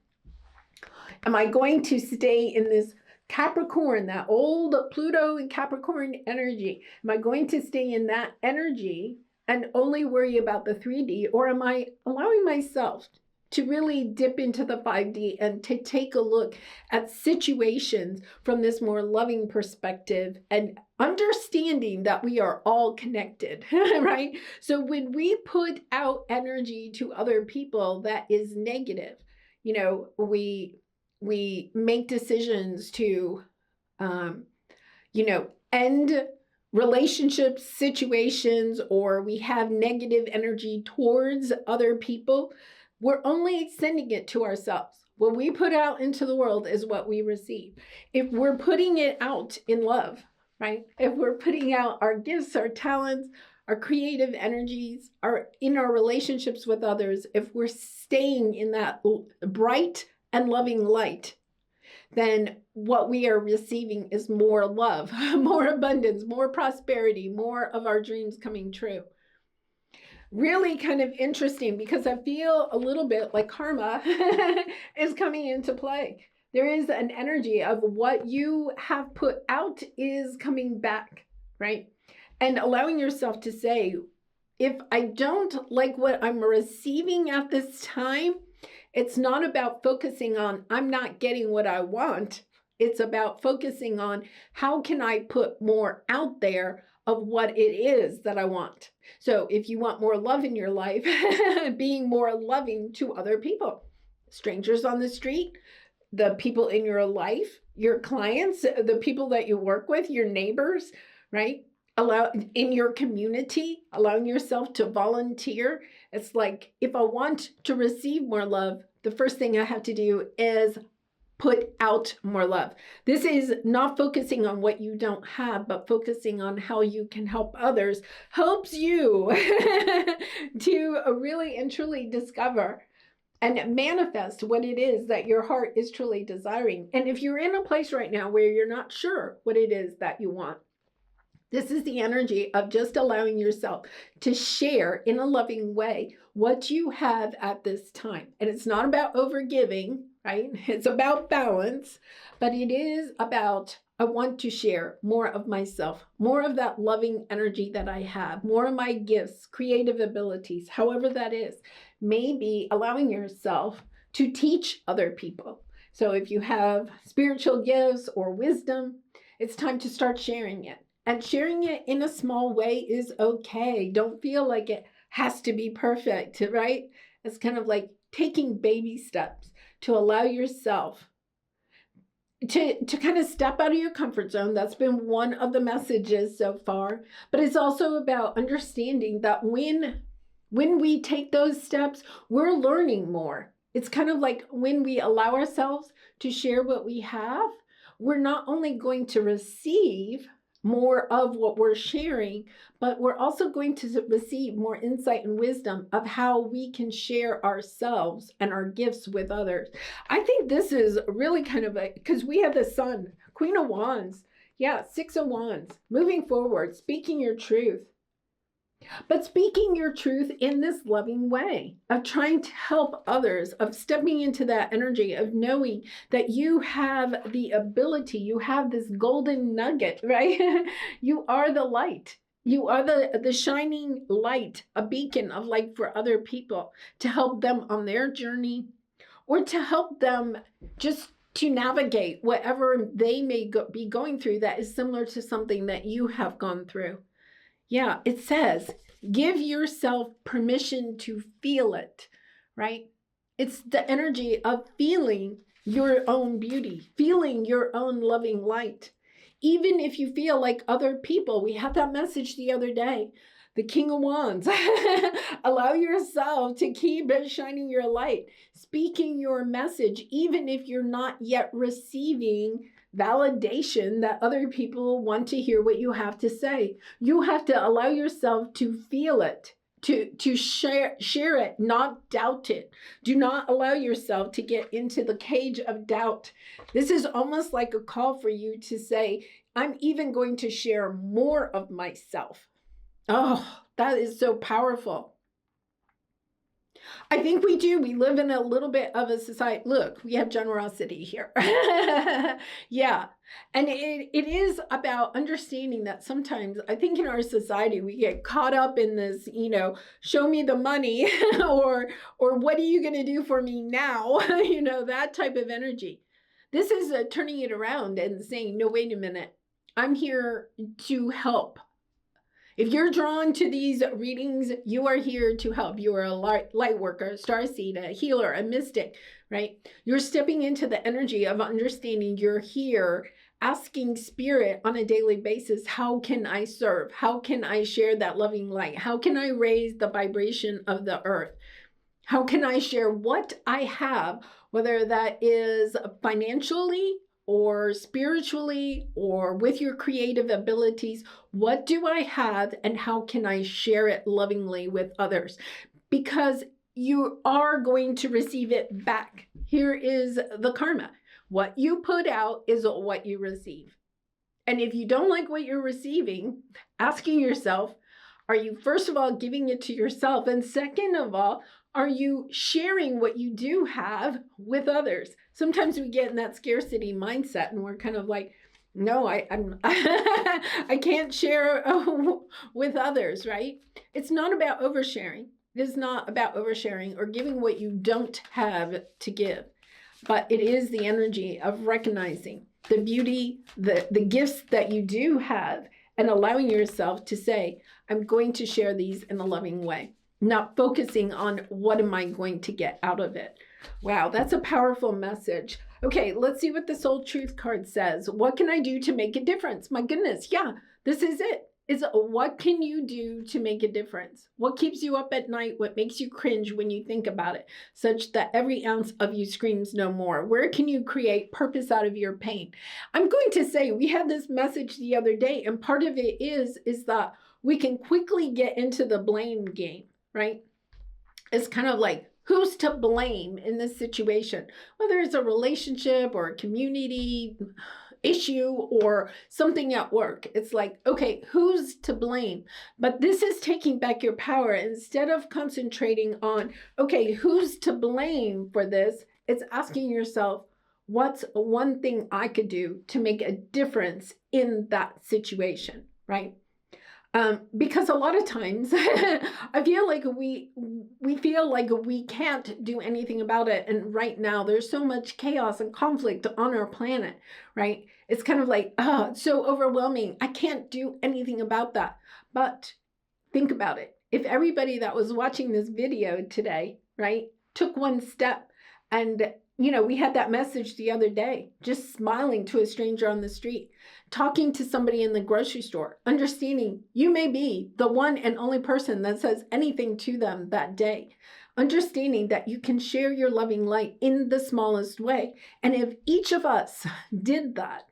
Am I going to stay in this Capricorn, that old Pluto and Capricorn energy? Am I going to stay in that energy and only worry about the 3D? Or am I allowing myself to really dip into the 5D and to take a look at situations from this more loving perspective and understanding that we are all connected, right? So when we put out energy to other people that is negative, you know, we make decisions to, you know, end relationships, situations, or we have negative energy towards other people, we're only sending it to ourselves. What we put out into the world is what we receive. If we're putting it out in love, right? If we're putting out our gifts, our talents, our creative energies, in our relationships with others, if we're staying in that bright and loving light, then what we are receiving is more love, more abundance, more prosperity, more of our dreams coming true. Really kind of interesting, because I feel a little bit like karma is coming into play. There is an energy of what you have put out is coming back, right? And allowing yourself to say, if I don't like what I'm receiving at this time, it's not about focusing on I'm not getting what I want. It's about focusing on how can I put more out there of what it is that I want. So if you want more love in your life, being more loving to other people, strangers on the street, the people in your life, your clients, the people that you work with, your neighbors, right? In your community, allowing yourself to volunteer. It's like, if I want to receive more love, the first thing I have to do is put out more love. This is not focusing on what you don't have, but focusing on how you can help others, helps you to really and truly discover and manifest what it is that your heart is truly desiring. And if you're in a place right now where you're not sure what it is that you want, this is the energy of just allowing yourself to share in a loving way what you have at this time. And it's not about overgiving, right? It's about balance, but it is about, I want to share more of myself, more of that loving energy that I have, more of my gifts, creative abilities, however that is. Maybe allowing yourself to teach other people. So if you have spiritual gifts or wisdom, it's time to start sharing it. And sharing it in a small way is okay. Don't feel like it has to be perfect, right? It's kind of like taking baby steps to allow yourself to kind of step out of your comfort zone. That's been one of the messages so far. But it's also about understanding that when we take those steps, we're learning more. It's kind of like when we allow ourselves to share what we have, we're not only going to receive more of what we're sharing, but we're also going to receive more insight and wisdom of how we can share ourselves and our gifts with others. I think this is really kind of because we have the Sun, Queen of Wands, yeah, Six of Wands, moving forward, speaking your truth. But speaking your truth in this loving way of trying to help others, of stepping into that energy of knowing that you have the ability, you have this golden nugget, right? You are the light. You are the shining light, a beacon of light for other people to help them on their journey, or to help them just to navigate whatever they may be going through that is similar to something that you have gone through. Yeah, it says, give yourself permission to feel it, right? It's the energy of feeling your own beauty, feeling your own loving light. Even if you feel like other people, we had that message the other day, the King of Wands. Allow yourself to keep shining your light, speaking your message, even if you're not yet receiving validation that other people want to hear what you have to say. You have to allow yourself to feel it, to share it, not doubt it. Do not allow yourself to get into the cage of doubt. This is almost like a call for you to say, I'm even going to share more of myself. Oh, that is so powerful. I think we do. We live in a little bit of a society. Look, we have generosity here. Yeah. And it is about understanding that sometimes I think in our society, we get caught up in this, show me the money or what are you going to do for me now? That type of energy. This is turning it around and saying, no, wait a minute. I'm here to help. If you're drawn to these readings, you are here to help. You are a light worker, starseed, a healer, a mystic, right? You're stepping into the energy of understanding you're here, asking spirit on a daily basis, how can I serve? How can I share that loving light? How can I raise the vibration of the earth? How can I share what I have, whether that is financially, or spiritually, or with your creative abilities? What do I have and how can I share it lovingly with others? Because you are going to receive it back. Here is the karma. What you put out is what you receive. And if you don't like what you're receiving, asking yourself, are you first of all giving it to yourself? And second of all, are you sharing what you do have with others? Sometimes we get in that scarcity mindset and we're kind of like, no, I'm I can't share with others, right? It's not about oversharing. It is not about oversharing or giving what you don't have to give, but it is the energy of recognizing the beauty, the gifts that you do have, and allowing yourself to say, I'm going to share these in a loving way. Not focusing on what am I going to get out of it. Wow, that's a powerful message. Okay, let's see what the Soul Truth card says. What can I do to make a difference? My goodness, yeah, this is it. It's what can you do to make a difference? What keeps you up at night? What makes you cringe when you think about it, such that every ounce of you screams no more? Where can you create purpose out of your pain? I'm going to say we had this message the other day, and part of it is that we can quickly get into the blame game. Right? It's kind of like, who's to blame in this situation? Whether it's a relationship or a community issue or something at work. It's like, okay, who's to blame? But this is taking back your power. Instead of concentrating on, okay, who's to blame for this? It's asking yourself, what's one thing I could do to make a difference in that situation, right? Because a lot of times I feel like we feel like we can't do anything about it. And right now there's so much chaos and conflict on our planet, right? It's kind of like, oh, it's so overwhelming. I can't do anything about that. But think about it. If everybody that was watching this video today, right, took one step and we had that message the other day, just smiling to a stranger on the street, talking to somebody in the grocery store, understanding you may be the one and only person that says anything to them that day, understanding that you can share your loving light in the smallest way. And if each of us did that,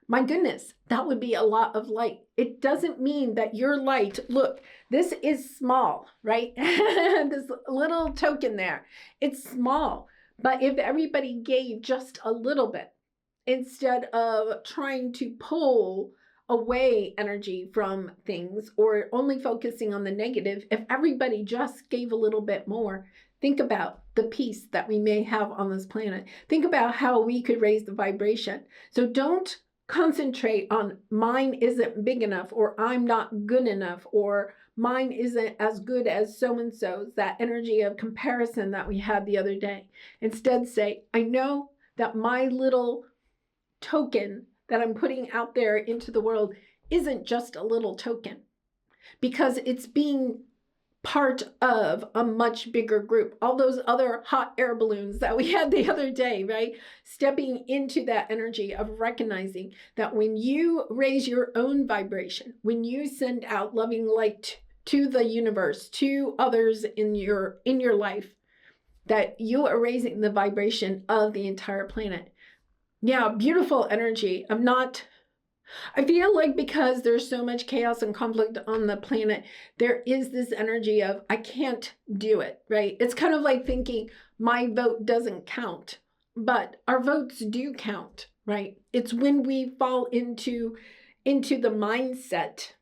my goodness, that would be a lot of light. It doesn't mean that your light, look, this is small, right? This little token there, it's small. But if everybody gave just a little bit, instead of trying to pull away energy from things or only focusing on the negative, if everybody just gave a little bit more, think about the peace that we may have on this planet. Think about how we could raise the vibration. So don't concentrate on mine isn't big enough, or I'm not good enough, or mine isn't as good as so-and-so's, that energy of comparison that we had the other day. Instead say, I know that my little token that I'm putting out there into the world isn't just a little token, because it's being part of a much bigger group. All those other hot air balloons that we had the other day, right? Stepping into that energy of recognizing that when you raise your own vibration, when you send out loving light to the universe, to others in your life, that you are raising the vibration of the entire planet. Yeah, beautiful energy. I feel like because there's so much chaos and conflict on the planet, there is this energy of, I can't do it, right? It's kind of like thinking my vote doesn't count, but our votes do count, right? It's when we fall into the mindset,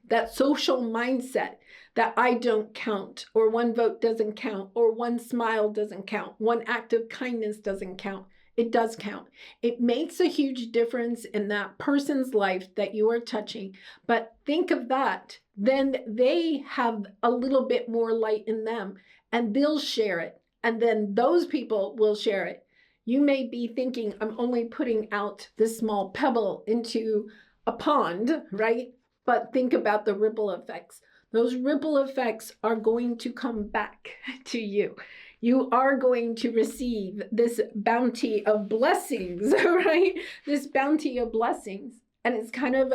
that social mindset that I don't count, or one vote doesn't count, or one smile doesn't count, one act of kindness doesn't count. It does count. It makes a huge difference in that person's life that you are touching. But think of that. Then they have a little bit more light in them and they'll share it. And then those people will share it. You may be thinking, I'm only putting out this small pebble into a pond, right? But think about the ripple effects. Those ripple effects are going to come back to you. You are going to receive this bounty of blessings, right? This bounty of blessings. And it's kind of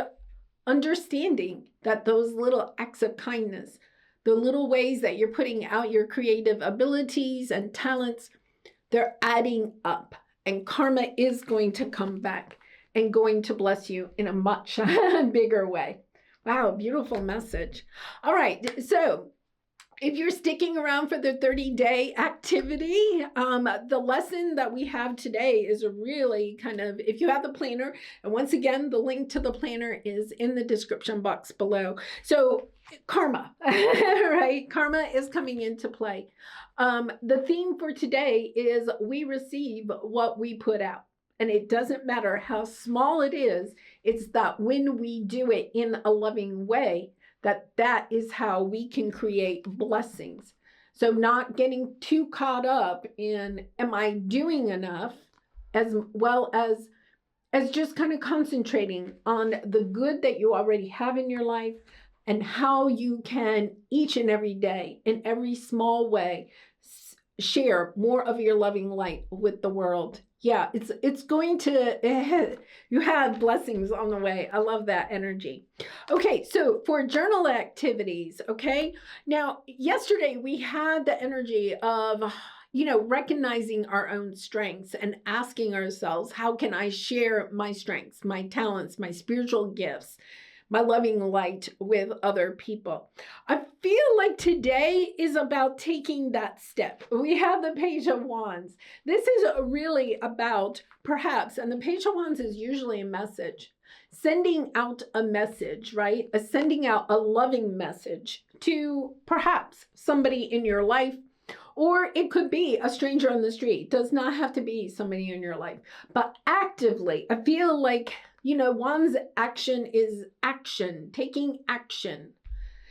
understanding that those little acts of kindness, the little ways that you're putting out your creative abilities and talents, they're adding up. And karma is going to come back and going to bless you in a much bigger way. Wow, beautiful message. All right, so if you're sticking around for the 30-day activity, the lesson that we have today is really kind of, if you have the planner, and once again, the link to the planner is in the description box below. So karma, right? Karma is coming into play. The theme for today is we receive what we put out. And it doesn't matter how small it is, it's that when we do it in a loving way, that is how we can create blessings. So not getting too caught up in, am I doing enough, as well as just kind of concentrating on the good that you already have in your life and how you can each and every day, in every small way, share more of your loving light with the world. Yeah, it's going to, you have blessings on the way. I love that energy. Okay, so for journal activities, okay? Now, yesterday we had the energy of, recognizing our own strengths and asking ourselves, how can I share my strengths, my talents, my spiritual gifts, my loving light with other people? I feel like today is about taking that step. We have the Page of Wands. This is really about perhaps, and the Page of Wands is usually a message, sending out a message, right? Sending out a loving message to perhaps somebody in your life, or it could be a stranger on the street. It does not have to be somebody in your life, but actively, I feel like, Wands action is action, taking action.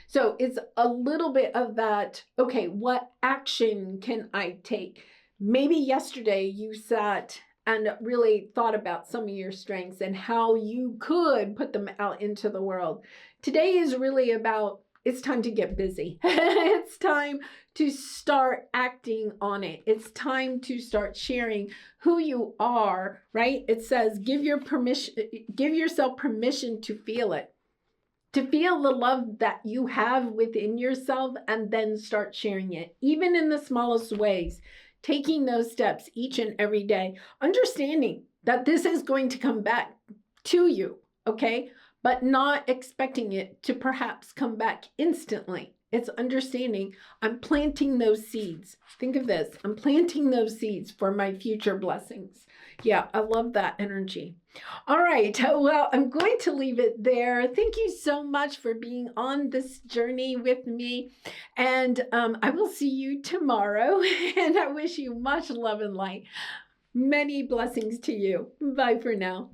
So it's a little bit of that, okay, what action can I take? Maybe yesterday you sat and really thought about some of your strengths and how you could put them out into the world. Today is really about, it's time to get busy. It's time to start acting on it. It's time to start sharing who you are, right? It says, give yourself permission to feel it, to feel the love that you have within yourself, and then start sharing it, even in the smallest ways, taking those steps each and every day, understanding that this is going to come back to you, okay? But not expecting it to perhaps come back instantly. It's understanding I'm planting those seeds. Think of this. I'm planting those seeds for my future blessings. Yeah, I love that energy. All right. Well, I'm going to leave it there. Thank you so much for being on this journey with me. And I will see you tomorrow. And I wish you much love and light. Many blessings to you. Bye for now.